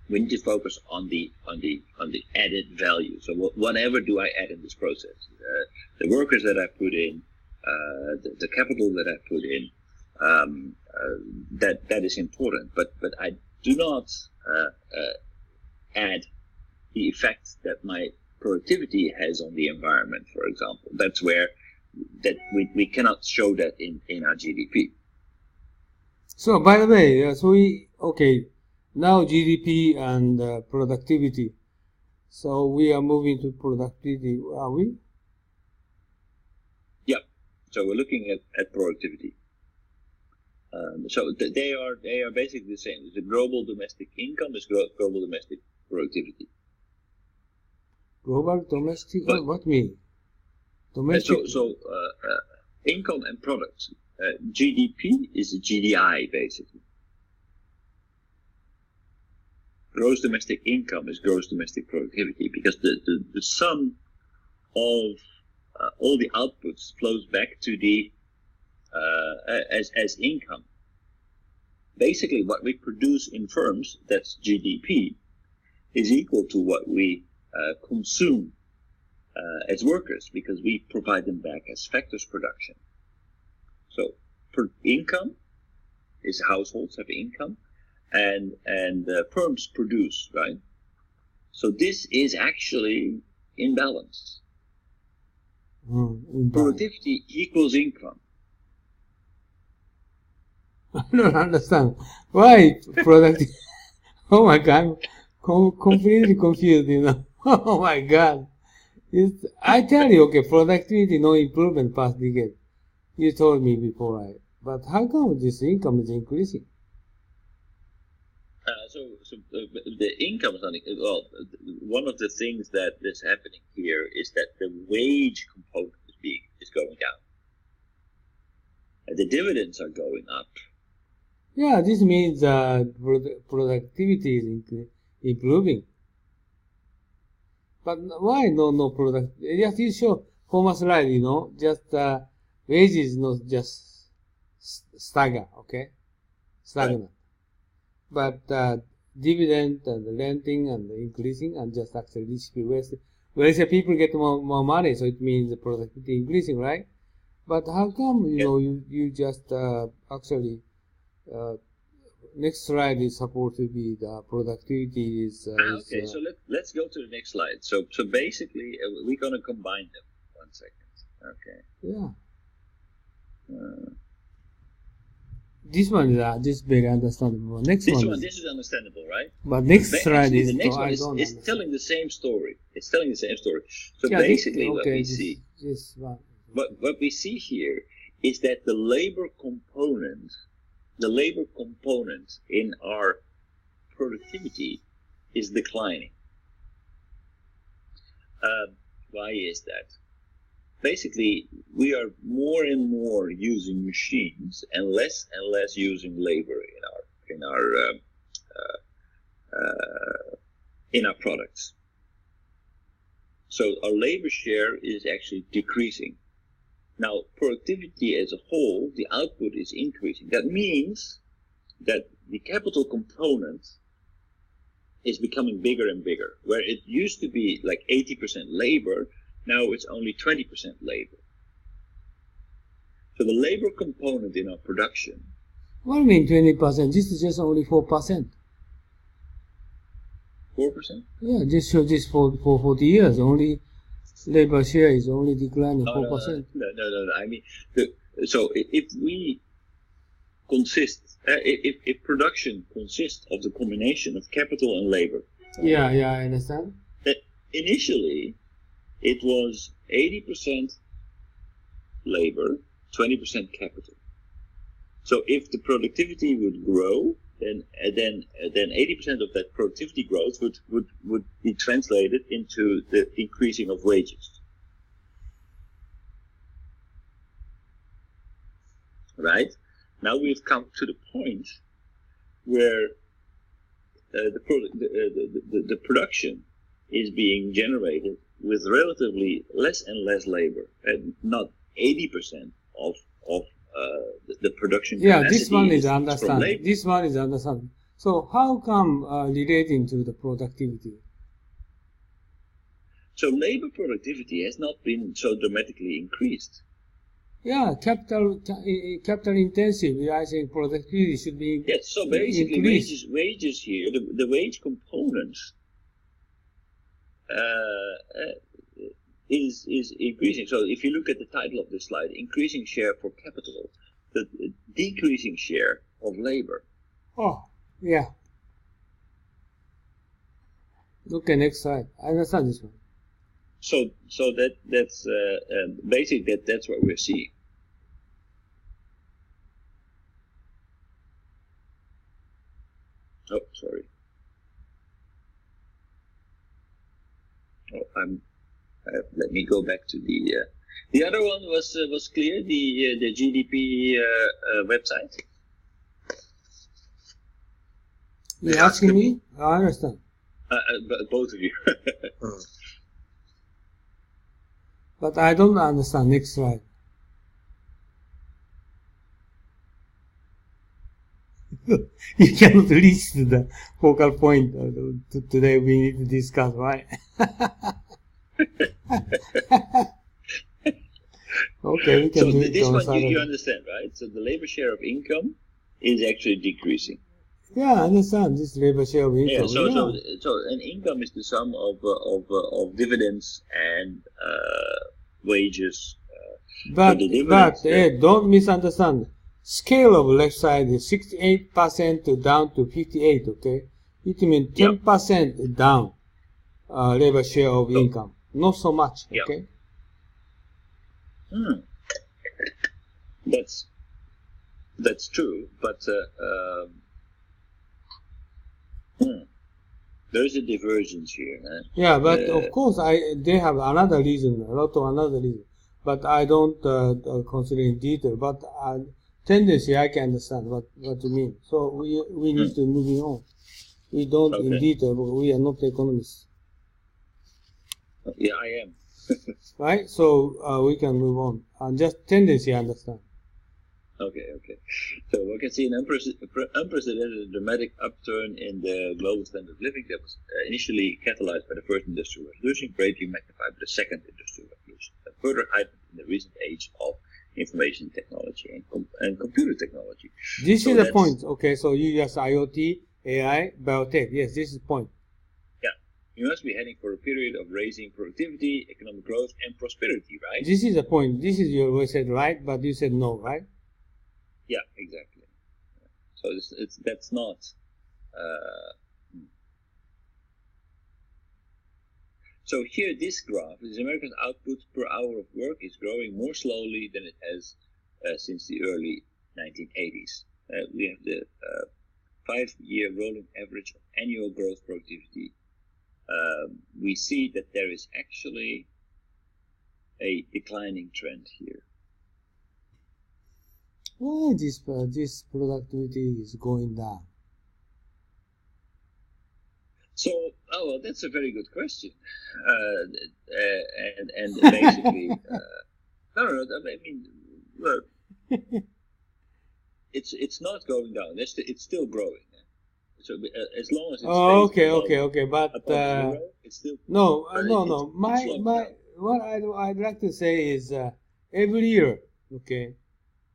we need to focus on the added value. So whatever do I add in this process? The workers that I put in, the capital that I put in, that is important. But I do not add the effect that my productivity has on the environment, for example. That's where we cannot show that in our GDP. So by the way, now GDP and productivity. So we are moving to productivity, are we? Yeah. So we're looking at productivity. So they are basically the same. The global domestic income is global domestic productivity. Global domestic, what mean? Domestic. So income and products. GDP is GDI basically. Gross domestic income is gross domestic productivity, because the sum of all the outputs flows back to the as income. Basically, what we produce in firms, that's GDP, is equal to what we consume as workers, because we provide them back as factors production. So, income is households have income, and firms produce, right? So this is actually in balance. Productivity equals income. I don't understand. Why productivity? Oh my God, I'm completely confused, Oh my God. I tell you, okay, productivity, no improvement past decade. You told me before, but how come this income is increasing? So the income is not, well, one of the things that is happening here is that the wage component is going down. And the dividends are going up. Yeah, this means productivity is improving. But why no product? Just you show former slide, just wages not just stagnant, okay? Stagnant. Right. But dividend and renting and increasing and just actually distribute. Whereas people get more money, so it means the productivity increasing, right? But how come, you just actually next slide is supposed to be the productivity is. Okay, so let's go to the next slide. So basically, we're going to combine them. 1 second. Okay. Yeah. This one is just very understandable. This is understandable, right? But next slide is. The next one is telling the same story. It's telling the same story. So basically, what we see. What we see here is that the labor component in our productivity is declining. Why is that? basically we are more and more using machines and less using labor in our products. So our labor share is actually decreasing. Now, productivity as a whole, the output is increasing. That means that the capital component is becoming bigger and bigger. Where it used to be like 80% labor, now it's only 20% labor. So the labor component in our production. What do you mean 20%? This is just only 4%. 4%? Yeah, just show this for 40 years. Only labor share is only declining 4%. No. I mean, so if we consist, if production consists of the combination of capital and labor. Yeah, I understand. That initially, it was 80% labor, 20% capital. So if the productivity would grow, then 80% of that productivity growth would be translated into the increasing of wages. Right? Now we've come to the point where the production is being generated with relatively less and less labor, and not 80% of the production capacity. Yeah, this one is from understand. labor. This one is understand. So how come relating to the productivity? So labor productivity has not been so dramatically increased. Yeah, capital intensive. I think productivity should be Yes, so basically increased. wages here, the wage component is increasing. So if you look at the title of this slide, increasing share for capital, the decreasing share of labor. Oh, yeah. Okay, next slide. I understand this one. So that's basically that's what we're seeing. Oh, sorry. Oh, let me go back to the other one was clear. The GDP website. You're asking me? I understand. Both of you. But I don't understand. Next slide. You cannot reach to the focal point. Today we need to discuss, right? Okay, we can So do it this on one Saturday. you understand, right? So the labor share of income is actually decreasing. Yeah, I understand this labor share of income. Yeah, so an income is the sum of dividends and wages. But so don't misunderstand. Scale of left side is 68% to down to 58. Okay, it means 10% down. Labor share of income, not so much. Okay. That's true, but there's a divergence here. Yeah, but of course, they have another reason, a lot of another reason, but I don't consider in detail. But tendency, I can understand what you mean. So we need to move on. We don't in detail, but we are not economists. Yeah, I am. Right? So we can move on. And just tendency, I understand. Okay. So we can see an unprecedented dramatic upturn in the global standard of living that was initially catalyzed by the first industrial revolution, greatly magnified by the second industrial revolution, and further heightened in the recent age of information technology and computer technology. This is the point. Okay, so you just IoT, AI, biotech. Yes, this is the point. Yeah, you must be heading for a period of raising productivity, economic growth, and prosperity, right? This is the point. This is your voice said right, but you said no, right? Yeah, exactly. So that's not. So here, this graph is America's output per hour of work is growing more slowly than it has since the early 1980s. We have the 5-year rolling average of annual growth productivity. We see that there is actually a declining trend here. Why this productivity is going down? So, well, that's a very good question. And basically, no, I mean, look, it's not going down. It's still growing. So as long as it stays okay. But zero, it's still no. It's What I'd like to say is every year, okay,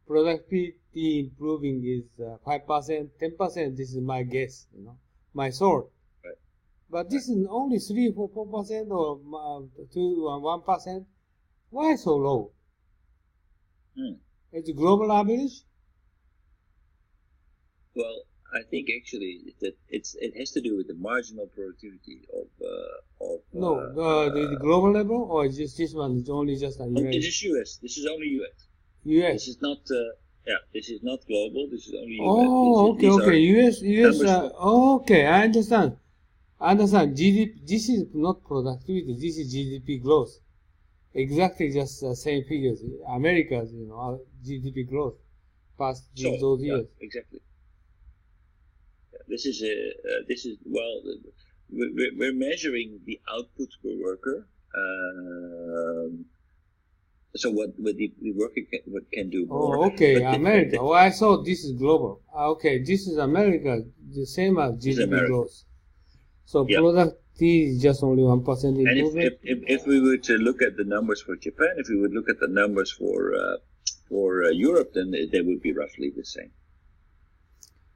productivity improving is 5%, 10%. This is my guess, my thought. Right. But this is only 3-4% or 1%. Why so low? It's a global average. Well, I think actually that it has to do with the marginal productivity of the global level, or just this one? It's only just a US. This is US. This is only US. US. This is not. This is not global. This is only US. Oh, okay. US. Okay, I understand. GDP. This is not productivity. This is GDP growth. Exactly, just the same figures. America's, GDP growth past those years. Exactly. This is well, we're measuring the output per worker. So what the worker can do more. Oh, okay, America. I thought this is global. Okay, this is America, the same as GDP growth. So productivity is just only 1% improvement. And if we were to look at the numbers for Japan, if we would look at the numbers for Europe, then they would be roughly the same.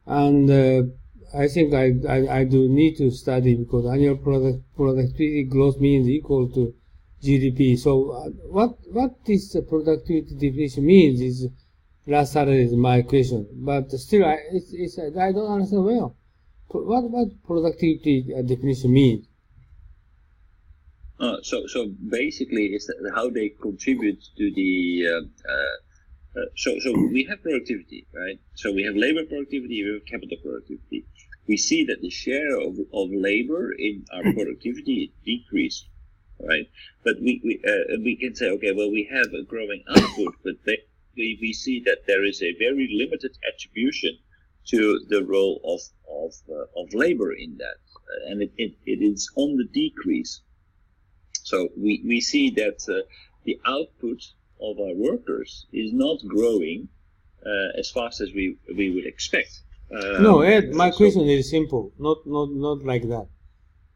And I think I do need to study, because annual productivity growth means equal to GDP. So what this productivity definition means is last Saturday is my question. But still, I don't understand well. What productivity definition means? So basically, it's how they contribute to the. So we have productivity, right? So we have labor productivity, we have capital productivity. We see that the share of labor in our productivity decreased, right? But we can say, okay, well, we have a growing output, but we see that there is a very limited attribution to the role of labor in that, and it is on the decrease. So we see that the output of our workers is not growing as fast as we would expect. No, Ed, my question is simple, not like that.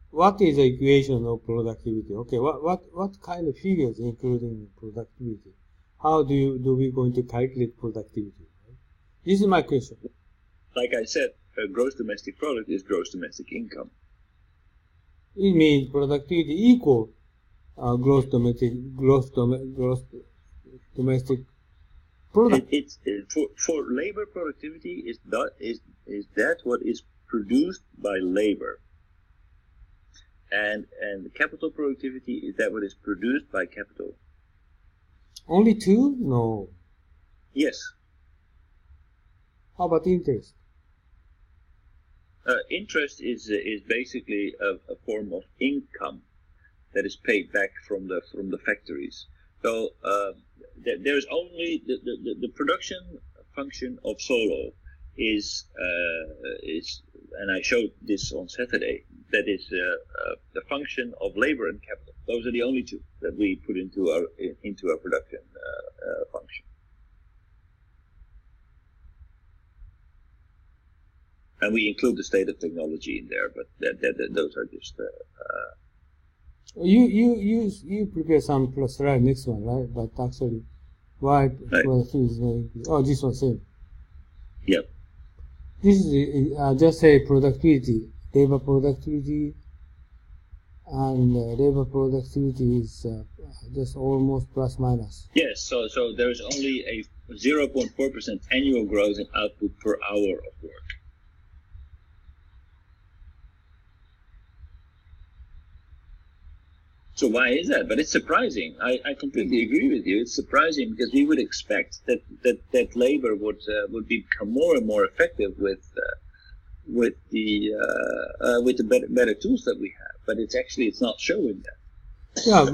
What is the equation of productivity? Okay, what kind of figures including productivity? How do we going to calculate productivity? This is my question. Like I said, gross domestic product is gross domestic income. It means productivity equal gross domestic product. For labor productivity is that what is produced by labor, and capital productivity is that what is produced by capital. Only two? No. Yes. How about interest? Interest is basically a form of income that is paid back from the factories. So there's only the production function of Solo is, and I showed this on Saturday. That is the function of labor and capital. Those are the only two that we put into our production function. And we include the state of technology in there, but those are just. You prepare some slide next one, right? But actually, why productivity is not increasing? Oh, this one same. Yep. This is just say productivity, labor productivity, and labor productivity is just almost plus minus. Yes. So there is only a 0.4% annual growth in output per hour of work. So why is that? But it's surprising. I completely agree with you. It's surprising because we would expect that labor would become more and more effective with the better tools that we have. But it's not showing that. Yeah,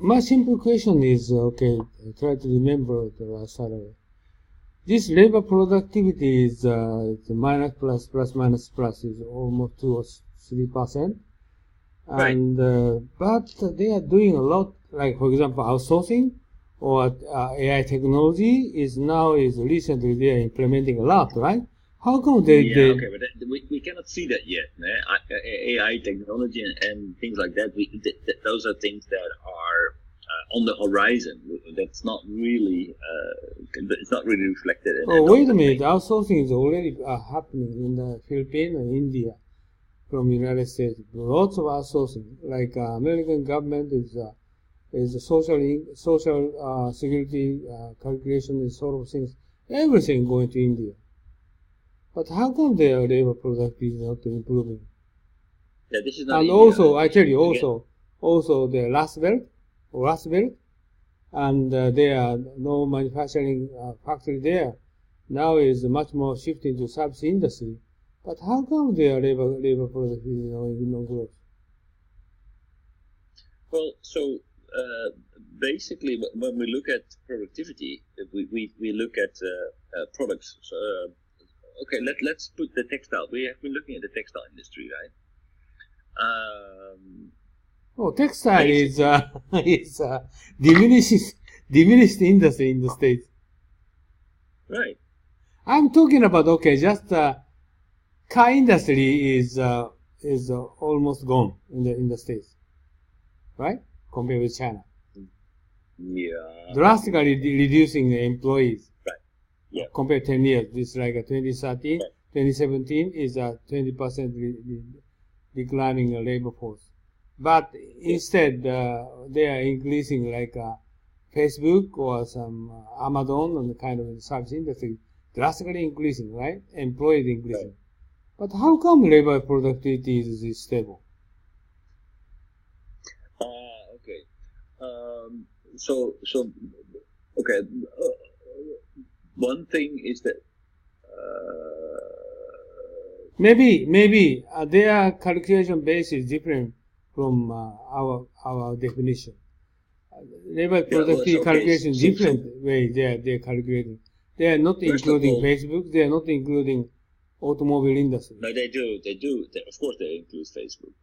My simple question is, try to remember the last salary. This labor productivity is minus plus minus plus is almost 2 or 3%. Right. And but they are doing a lot, like for example, outsourcing or AI technology is recently they are implementing a lot, right? How come they? Okay, but we cannot see that yet. AI technology and things like that. Those are things that are on the horizon. That's not really. It's not really reflected. Wait a minute! Outsourcing is already happening in the Philippines and India from United States. Lots of outsourcing, like American government is social security calculation is sort of things. Everything going to India. But how come their labor productivity is not improving? Yeah, this is not. And India. also, I tell you, also the Rust Belt, and there are no manufacturing factory there. Now is much more shifting to service industry. But how come their labor productivity is no growth? Well, so basically, when we look at productivity, we look at products. Okay, let's put the textile. We have been looking at the textile industry, right? Textile is diminished industry in the States. Right. I'm talking about just car industry is almost gone in the States, right? Compared with China. Yeah. Drastically reducing the employees. Right. Yeah. Compared 10 years, this like 2013, 2017 is a 20% declining labor force. But instead, they are increasing like Facebook or some Amazon and the kind of service industry, drastically increasing, right? Employees increasing. Right. But how come labor productivity is stable? Okay. Okay. One thing is that maybe their calculation base is different from our definition. Labor productivity calculation different way they're calculating. They are not including Facebook. They are not including automobile industry. No, they do. Of course, they include Facebook.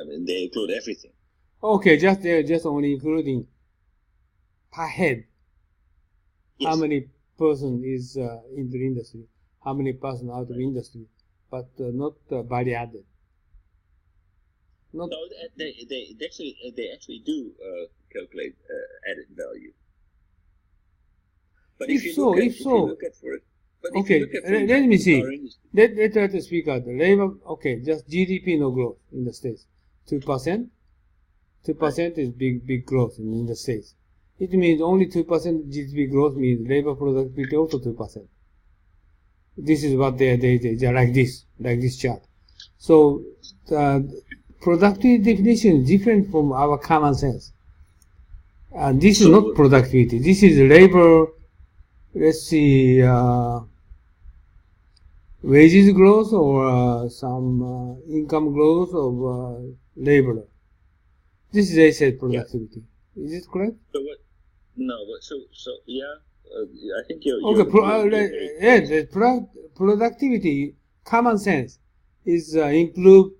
I mean, they include everything. Okay, they're just only including per head. Yes. How many person is in the industry? How many person out of industry? But not value added. No, they actually do calculate added value. But if you look at for it. Okay, let me see. Let's try to speak out. The labor, just GDP no growth in the States. 2%. 2% is big growth in the States. It means only 2% GDP growth means labor productivity also 2%. This is what they're like this chart. So productivity definition is different from our common sense. And this is not productivity. This is labor. Let's see, wages growth or some income growth of labor. This is, I said, productivity. Yeah. Is it correct? So what? No. Yeah. I think you're. The productivity, common sense, is improve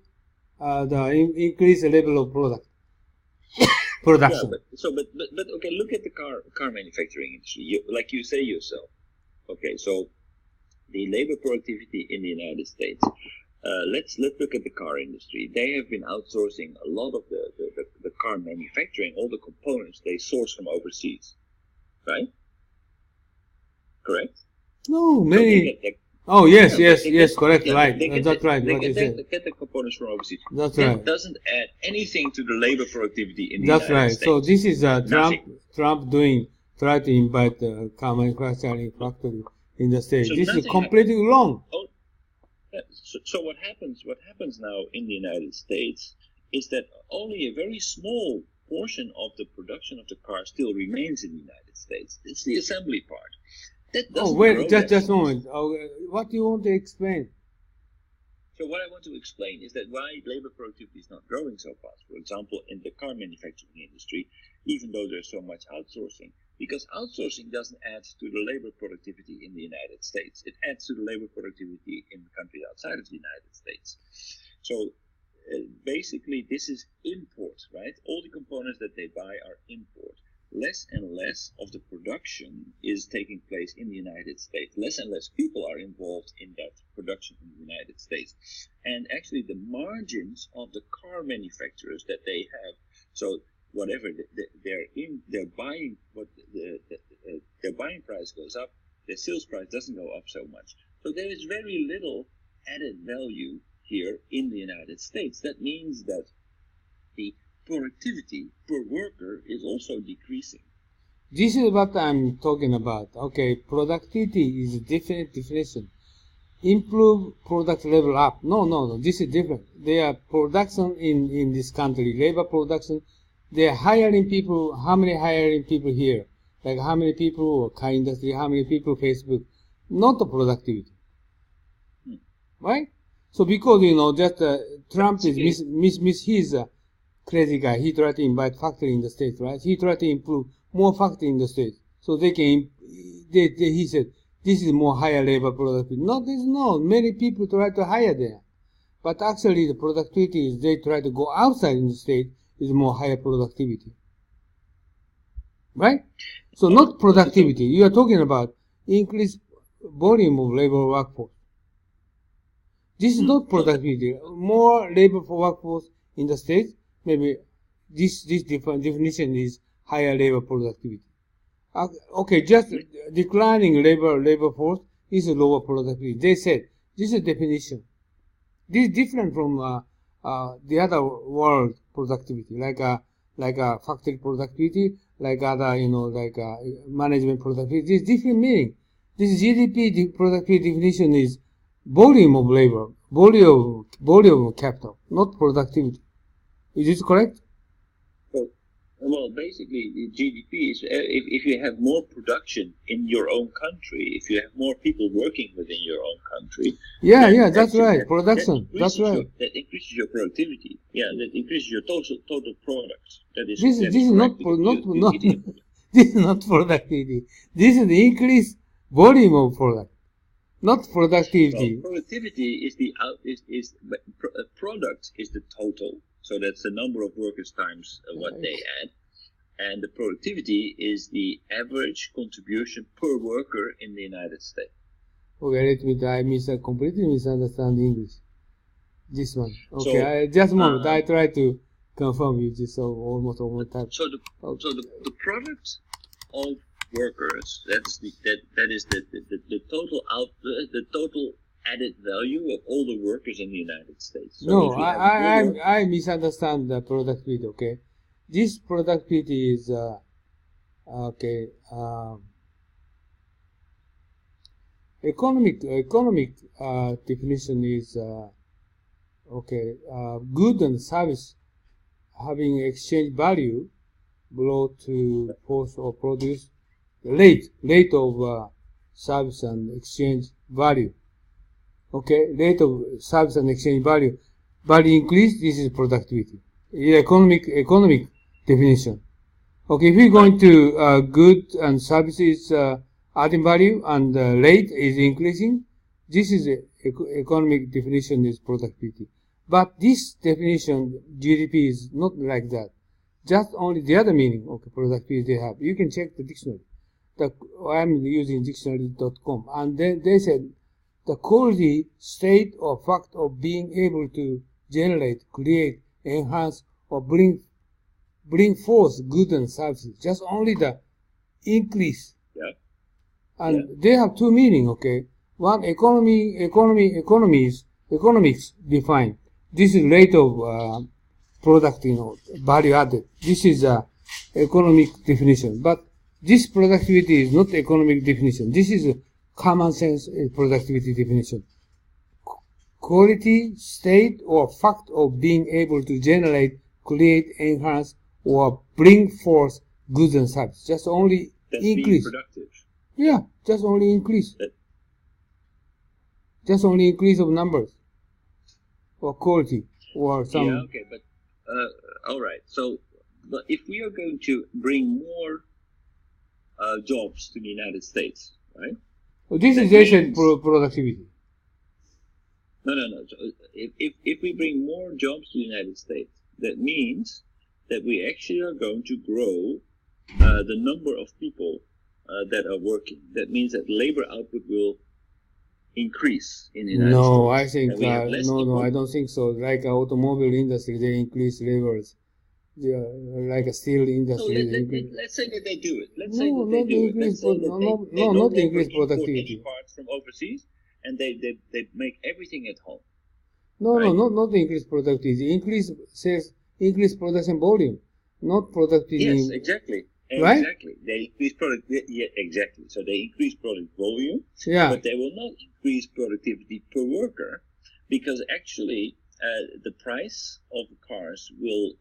the increase the level of production. Yeah, but okay, look at the car manufacturing industry. Like you say yourself. Okay, so the labor productivity in the United States. Let's look at the car industry. They have been outsourcing a lot of the car manufacturing, all the components they source from overseas, right? Correct? No, many. Yes, correct, right. That's right. They get the components from overseas. That's right. That doesn't add anything to the labor productivity in the United States. That's right. States. So this is Trump try to invite the car manufacturing factory in the States. This is completely wrong. So what happens now in the United States is that only a very small portion of the production of the car still remains in the United States. It's the assembly part. That doesn't wait, just a moment. What do you want to explain? So what I want to explain is that why labor productivity is not growing so fast. For example, in the car manufacturing industry, even though there's so much outsourcing, because outsourcing doesn't add to the labor productivity in the United States. It adds to the labor productivity in countries outside of the United States. So basically, this is import, right? All the components that they buy are import. Less and less of the production is taking place in the United States. Less and less people are involved in that production in the United States. And actually the margins of the car manufacturers that they have, so whatever they're buying, what their buying price goes up, their sales price doesn't go up so much. So there is very little added value here in the United States. That means that the productivity per worker is also decreasing. This is what I'm talking about. Okay, productivity is a different definition. Improve product level up. No, this is different. They are production in this country, labor production. They are hiring people. How many hiring people here? Like how many people car industry, how many people Facebook? Not the productivity. Right? So because, just Trump is miss his crazy guy. He tried to invite factory in the States, right? He tried to improve more factory in the States. So they can, he said, this is more higher labor productivity. No, there's no. Many people try to hire there. But actually the productivity is they try to go outside in the state is more higher productivity. Right? So not productivity. You are talking about increased volume of labor workforce. This is not productivity. More labor for workforce in the States, maybe this different definition is higher labor productivity. Okay, just declining labor force is a lower productivity. They said this is definition. This is different from the other world productivity, like factory productivity, like other management productivity. This is different meaning. This GDP productivity definition is volume of labor, volume of capital, not productivity. Is this correct? Well, basically, the GDP is if you have more production in your own country, if you have more people working within your own country. Yeah, that's right. Production. That's right. That increases your productivity. Yeah, that increases your total product. This is not this is not productivity. This is the increased volume of product, not productivity. Well, productivity is product is the total. So that's the number of workers times what they add. And the productivity is the average contribution per worker in the United States. Okay, I completely misunderstand English. This one. Okay, just a moment. I try to confirm you just almost all the time. So the product of workers, that is the total the total added value of all the workers in the United States. So no, I misunderstand the productivity. Okay, this productivity is economic definition is good and service having exchange value brought to force or produce rate of service and exchange value. Okay, rate of service and exchange value increase. This is productivity. Economic definition. Okay, if we're going to good and services adding value and rate is increasing, this is economic definition is productivity. But this definition GDP is not like that. Just only the other meaning of productivity they have. You can check the dictionary. I'm using dictionary.com, and then they said the quality, state, or fact of being able to generate, create, enhance, or bring forth goods and services. Just only the increase. Yeah. And they have two meaning. Okay, one economics define. This is rate of product, value added. This is economic definition. But this productivity is not economic definition. This is a common sense productivity definition. Quality, state, or fact of being able to generate, create, enhance, or bring forth goods and services. Just only increase. Being productive. Yeah, just only increase. Just only increase of numbers. or quality or some. Yeah, okay, but all right. So, but if we are going to bring more jobs to the United States, right? Well, this is That just means- productivity. No. So if we bring more jobs to the United States, that means that we actually are going to grow the number of people that are working. That means that labor output will increase in the United States. No, I think And we have less no, I don't think so. Like automobile industry, they increase labors. Like a steel So industry. let's say that they do it. Let's No, say that they not do it. increase Let's say that they not no longer increase import productivity. any parts from overseas, and they make everything at home. No, Right? not increase productivity. Increase sales, increase production volume, not productivity. Yes, exactly. Right? Exactly. They increase product. Yeah, exactly. So they increase product volume, Yeah. but they will not increase productivity per worker, because actually the price of cars will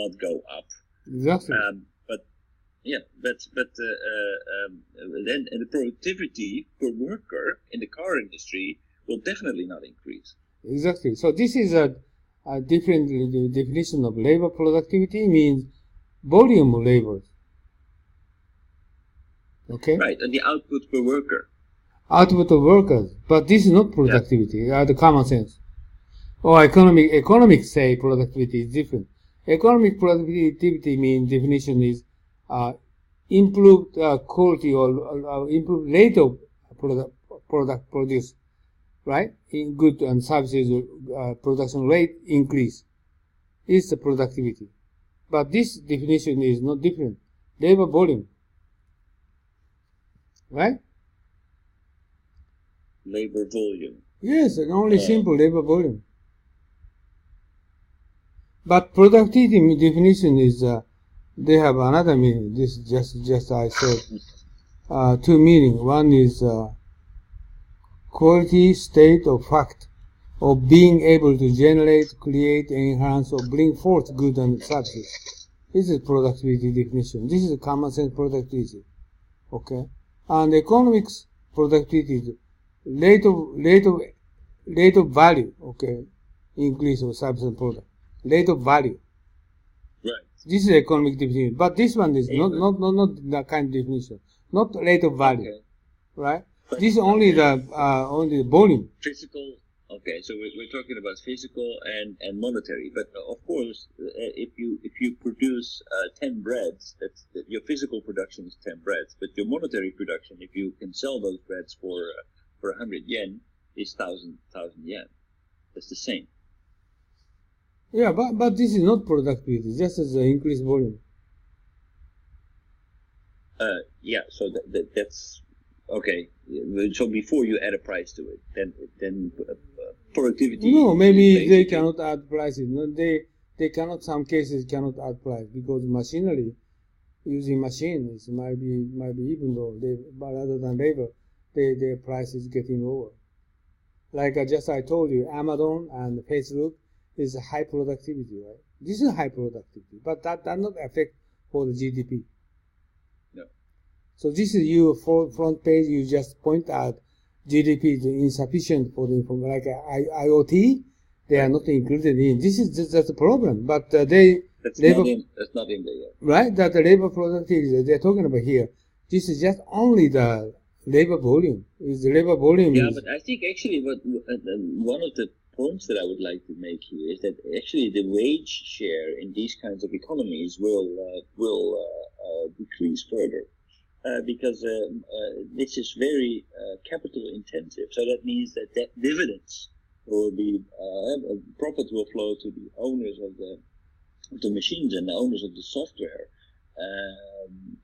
not go up. Exactly. Then the productivity per worker in the car industry will definitely not increase. Exactly. So this is a different definition of labor productivity. Means volume of labor. Okay. Right, and the output per worker. Output of workers, but this is not productivity. The common sense. Or economics say productivity is different. Economic productivity means definition is improved quality or improved rate of product produced, right? In goods and services, production rate increase is the productivity. But this definition is not different. Labor volume, right? Labor volume. Yes, and only simple labor volume. But productivity definition is they have another meaning. This just I said two meaning. One is quality, state, or fact of being able to generate, create, enhance, or bring forth goods and services. This is productivity definition. This is common sense productivity. Okay, and economics productivity is rate of value. Okay, increase of service and product. Rate of value. Right. This is economic definition, but this one is not that kind of definition. Not rate of value, Okay. right? But, This is only the volume. Physical. Okay, so we're talking about physical and monetary. But of course, if you produce 10 breads, your physical production is 10 breads. But your monetary production, if you can sell those breads for 100 yen, is 1,000 yen. That's the same. Yeah, but this is not productivity. Just as the increased volume. Yeah. So that's okay. So before you add a price to it, then productivity. No, maybe they basically- cannot add prices. No, they cannot. Some cases cannot add price because machinery, using machines might be even though but rather than labor, their price is getting lower. Like I told you, Amazon and Facebook is high productivity, right? This is high productivity, but that does not affect for the GDP. No. So this is your front page. You just point out GDP is insufficient for the information. Like IoT, they are not included in. This is just a problem. But That's labor, not in there yet. right? That the labor productivity they're talking about here. This is just only the labor volume. Is the labor volume? Yeah, but I think actually one of the points that I would like to make here is that actually the wage share in these kinds of economies will decrease further. Because this is very capital intensive. So that means that dividends will be, profit will flow to the owners of the machines and the owners of the software.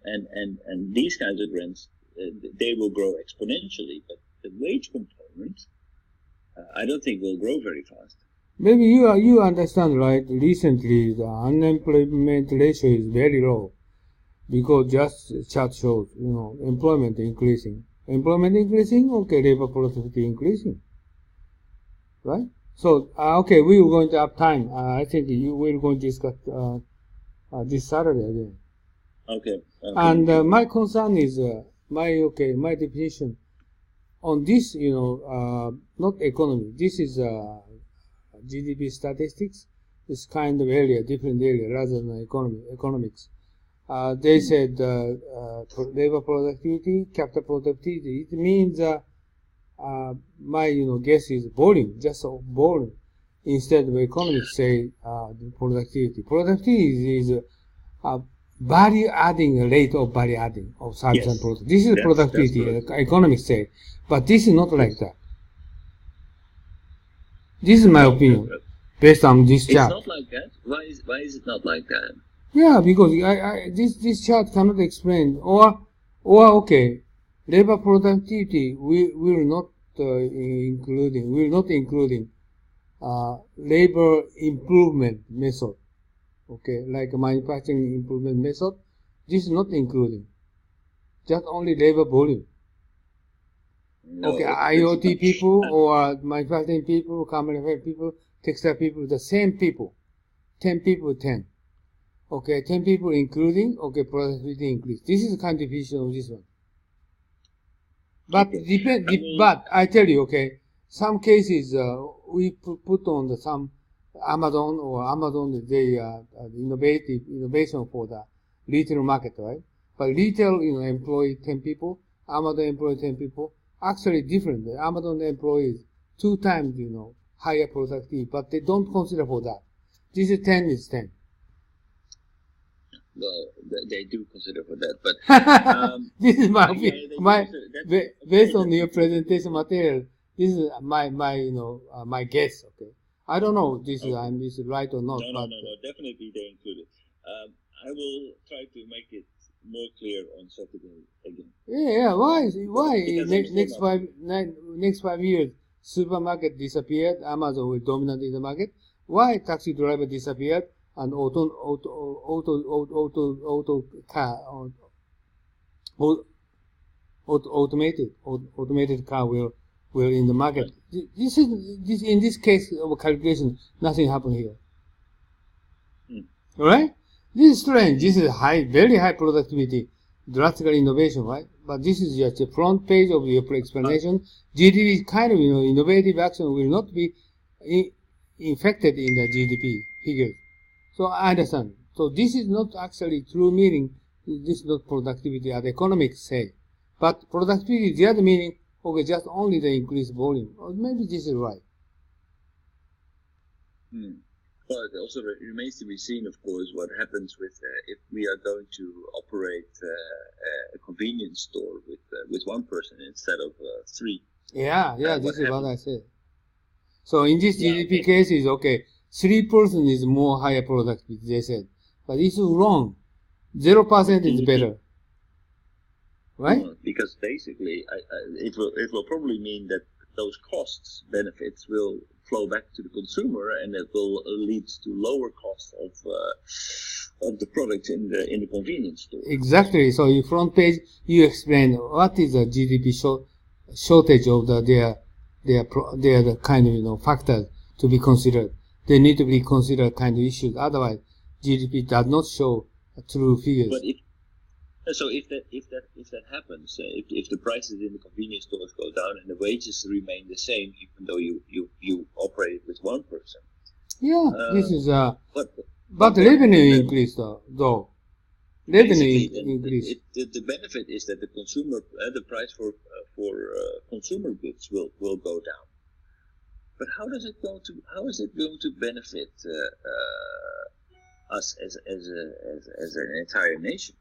And these kinds of rents, they will grow exponentially. But the wage component, I don't think will grow very fast. Maybe you understand, right? Recently, the unemployment ratio is very low. Because just chart shows, employment increasing. Employment increasing, okay, labor productivity increasing. Right? So, okay, we are going to have time. I think we're going to discuss this Saturday again. Okay. And my concern is, my definition, on this, not economy. This is GDP statistics. This kind of area, different area, rather than economics. They said labor productivity, capital productivity. It means my guess is volume, just volume. Instead of economics say the productivity. Productivity is value adding, rate of value adding of service and product. This is productivity. Economics say, but this is not like that. This is my opinion based on this chart. It's not like that. Why is it not like that? Yeah, because this chart cannot explain. Or okay, labor productivity will not including labor improvement method. Okay, like a manufacturing improvement method. This is not including. Just only labor volume. No, okay, IoT people or manufacturing people, car manufacturing people, textile people, the same people. 10 people, 10. Okay, 10 people including, okay, productivity increase. This is the kind of definition of this one. But but I tell you, okay, some cases we put on some Amazon, they innovation for the retail market, right? But retail, employ 10 people, Amazon employ 10 people. Actually different. The Amazon employees 2 times, higher productivity, but they don't consider for that. This is 10 is 10. Well, they do consider for that, but this is based on your presentation material. This is my guess. Okay, I don't know this is right or not. No, definitely they include it. I will try to make it more clear on Saturday again. Yeah. Why? Next 5 years, supermarket disappeared. Amazon will dominate in the market. Why taxi driver disappeared and automated car will in the market. This in this case of calculation, nothing happened here. All right? This is strange. This is very high productivity, drastic innovation, right? But this is just a front page of your explanation. GDP kind of innovative action will not be infected in the GDP figures. So I understand. So this is not actually true meaning. This is not productivity as economics say. But productivity, the other meaning, okay, just only the increased volume. Or maybe this is right. Well, it also remains to be seen, of course, what happens with if we are going to operate a convenience store with 1 person instead of 3. Yeah, this is what I said. So in this GDP case is okay. 3% is more higher productivity, they said. But this is wrong. 0% is better. Right? Because basically, it will probably mean that those benefits will flow back to the consumer, and it will lead to lower costs of the product in the convenience store. Exactly. So in front page, you explain what is the GDP shortage of their kind of factors to be considered. They need to be considered kind of issues. Otherwise, GDP does not show true figures. But if that happens, if the prices in the convenience stores go down and the wages remain the same, even though you operate with 1 person. Yeah, this is but revenue increase though. Revenue increase. The benefit is that the price for consumer goods will go down. But how is it going to benefit us as an entire nation?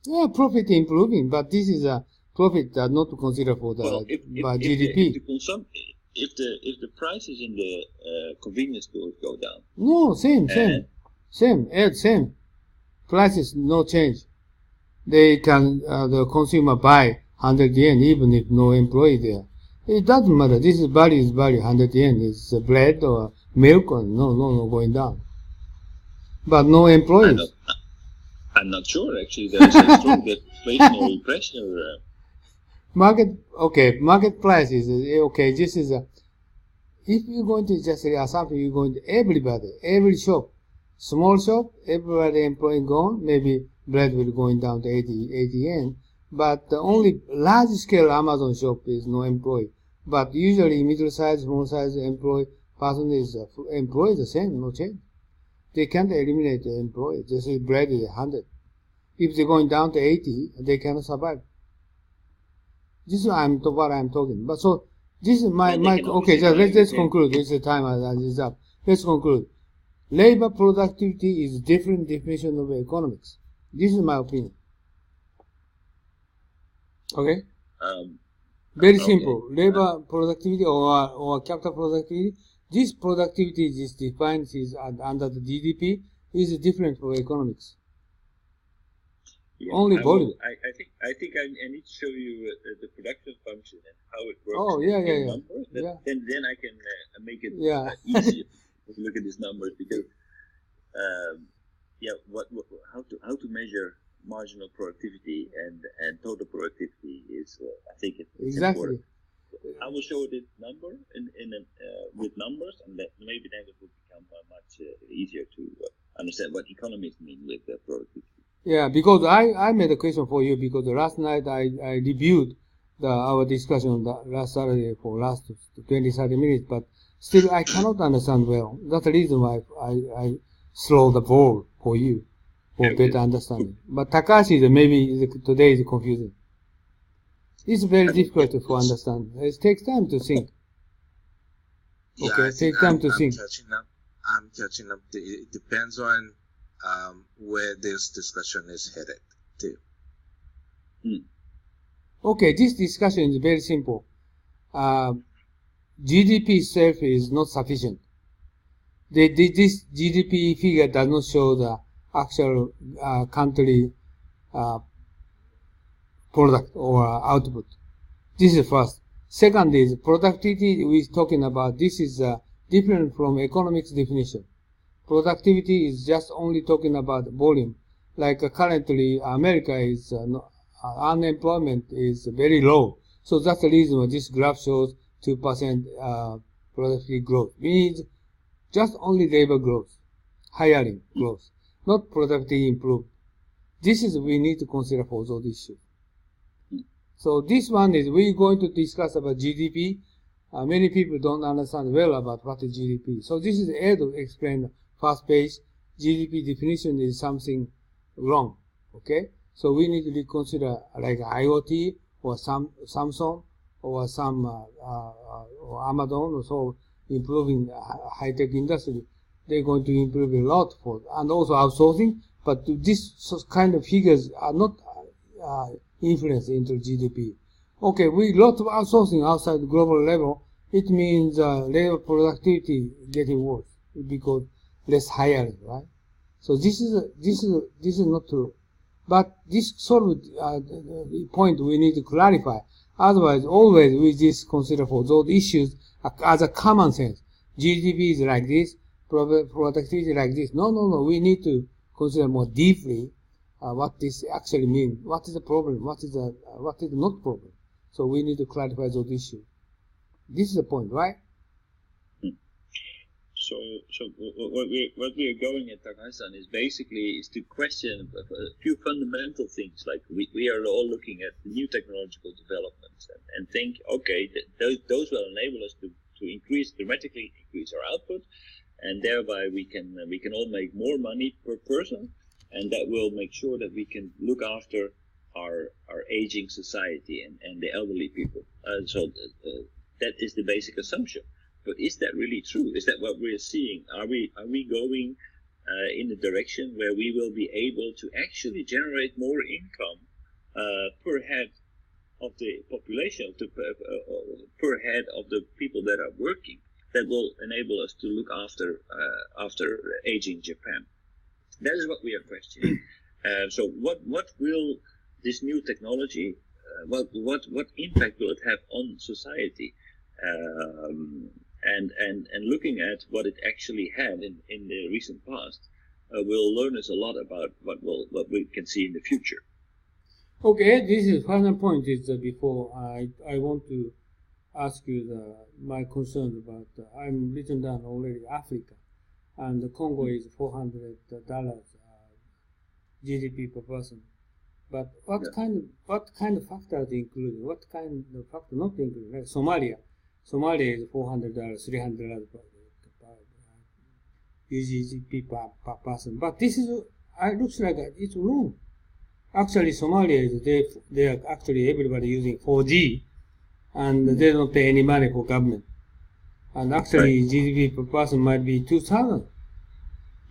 Yeah, profit improving, but this is a profit that not to consider for the by GDP. If the prices in the convenience stores go down. No, same. Prices no change. They can the consumer buy 100 yen even if no employee there. It doesn't matter. This is value 100 yen. It's bread or milk or no going down. But no employees. I'm not sure actually. There's a strong inflationary pressure. Market price is okay. This is if you're going to just say something, you're going to every shop, small shop, everybody employee gone. Maybe bread will going down to 80 yen. But the only large-scale Amazon shop is no employee. But usually middle-sized, small-sized person is employee the same, no change. They can't eliminate the employee. This is graded 100. If they're going down to 80, they cannot survive. This is what I'm talking. But so this is my okay. So let's conclude. This is time is up. Let's conclude. Labor productivity is a different definition of economics. This is my opinion. Okay. Very simple. Labor productivity or capital productivity. This productivity is defined under the GDP is different for economics. Yeah, only volume. I think I need to show you the production function and how it works. Oh yeah. Numbers. Then I can make it easier to look at these numbers because how to measure marginal productivity and total productivity is I think it's exactly important. I will show this number with numbers, and that maybe then it will become much easier to understand what economists mean with productivity. Yeah, because I made a question for you because last night I reviewed our discussion last Saturday for last 20-30 minutes, but still I cannot understand well. That's the reason why I slow the ball for you for better understanding. But Takashi today is confusing. It's very difficult to understand. It takes time to think. Yeah, okay, take time to think. I'm catching up. It depends on where this discussion is headed to. Okay, this discussion is very simple. GDP itself is not sufficient. This GDP figure does not show the actual country product or output. This is first. Second is productivity we're talking about. This is different from economics definition. Productivity is just only talking about volume. Like currently, America is unemployment is very low. So that's the reason why this graph shows 2% productivity growth. We need just only labor growth, hiring growth, not productivity improved. This is we need to consider for those issues. So this one is we're going to discuss about GDP. Many people don't understand well about what is GDP. So this is Ed to explain first page. GDP definition is something wrong. Okay, so we need to reconsider like IoT or Samsung or some or Amazon or so improving high-tech industry. They're going to improve a lot for and also outsourcing. But this kind of figures are not influence into GDP. Okay, we lot of outsourcing outside the global level. It means labor productivity getting worse because less hiring, right? So this is not true. But this sort of point we need to clarify. Otherwise, always we just consider for those issues as a common sense. GDP is like this, productivity like this. No. We need to consider more deeply what this actually means. What is the problem? What is not problem? So we need to clarify those issues. This is the point, right? So what we are going at, Takahashi-san, is basically to question a few fundamental things. Like we are all looking at the new technological developments and think, okay, those will enable us to dramatically increase our output, and thereby we can all make more money per person, and that will make sure that we can look after our aging society and the elderly people. So that is the basic assumption. But is that really true? Is that what we're seeing? Are we going in the direction where we will be able to actually generate more income per head of the population, per head of the people that are working, that will enable us to look after aging Japan? That is what we are questioning. So what will this new technology, what impact will it have on society? And looking at what it actually had in the recent past will learn us a lot about what we can see in the future. Okay, this is final point. Is before I want to ask you my concern about I'm written down already Africa, and the Congo is $400 GDP per person. But what kind of factors included? What kind of factor not included? Like Somalia is $400, $300 per GDP per person. But this is looks like it's wrong. Actually, Somalia is they are actually everybody using 4G, and they don't pay any money for government. And actually, GDP per person might be 2,000.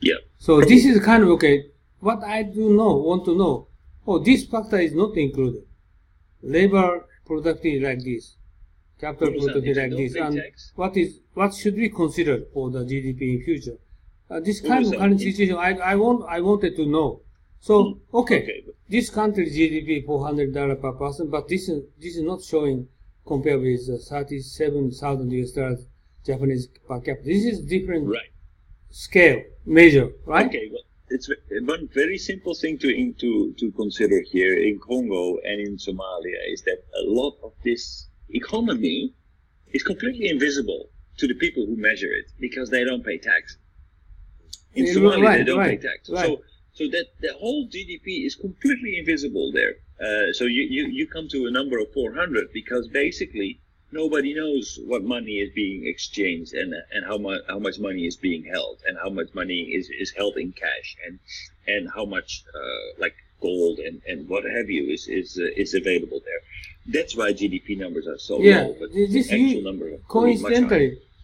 Yeah. So this is kind of okay. What I want to know. Oh, this factor is not included. Labor productivity like this, capital productivity like this, and what should we consider for the GDP in future? This kind of current situation, I wanted to know. So okay, this country's GDP $400 per person, but this is not showing compared with 37,000 US dollars Japanese per capita. This is different scale measure, right? Okay, well, it's one very simple thing to consider here in Congo and in Somalia is that a lot of this economy is completely invisible to the people who measure it because they don't pay tax. In Somalia, they don't pay tax. So that the whole GDP is completely invisible there. So you come to a number of 400 because basically nobody knows what money is being exchanged and how much money is being held and how much money is held in cash and how much like gold and what have you is available there. That's why GDP numbers are so low. But this the actual number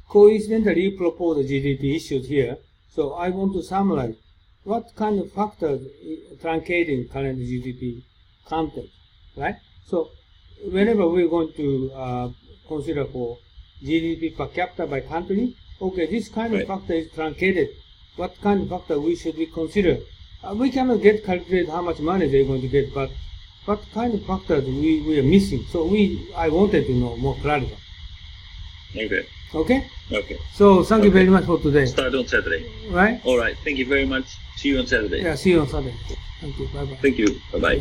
coincidentally you propose the GDP issues here. So I want to summarize what kind of factors truncating current GDP context, right? So whenever we're going to consider for GDP per capita by country, okay, this kind of factor is truncated. What kind of factor we should consider? We cannot calculate how much money they're going to get, but what kind of factors we are missing? So I wanted to know more clarity. Okay. So thank you very much for today. Start on Saturday. Right. All right. Thank you very much. See you on Saturday. Yeah. See you on Saturday. Thank you. Bye bye. Thank you. Bye bye.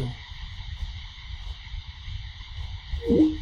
Yeah.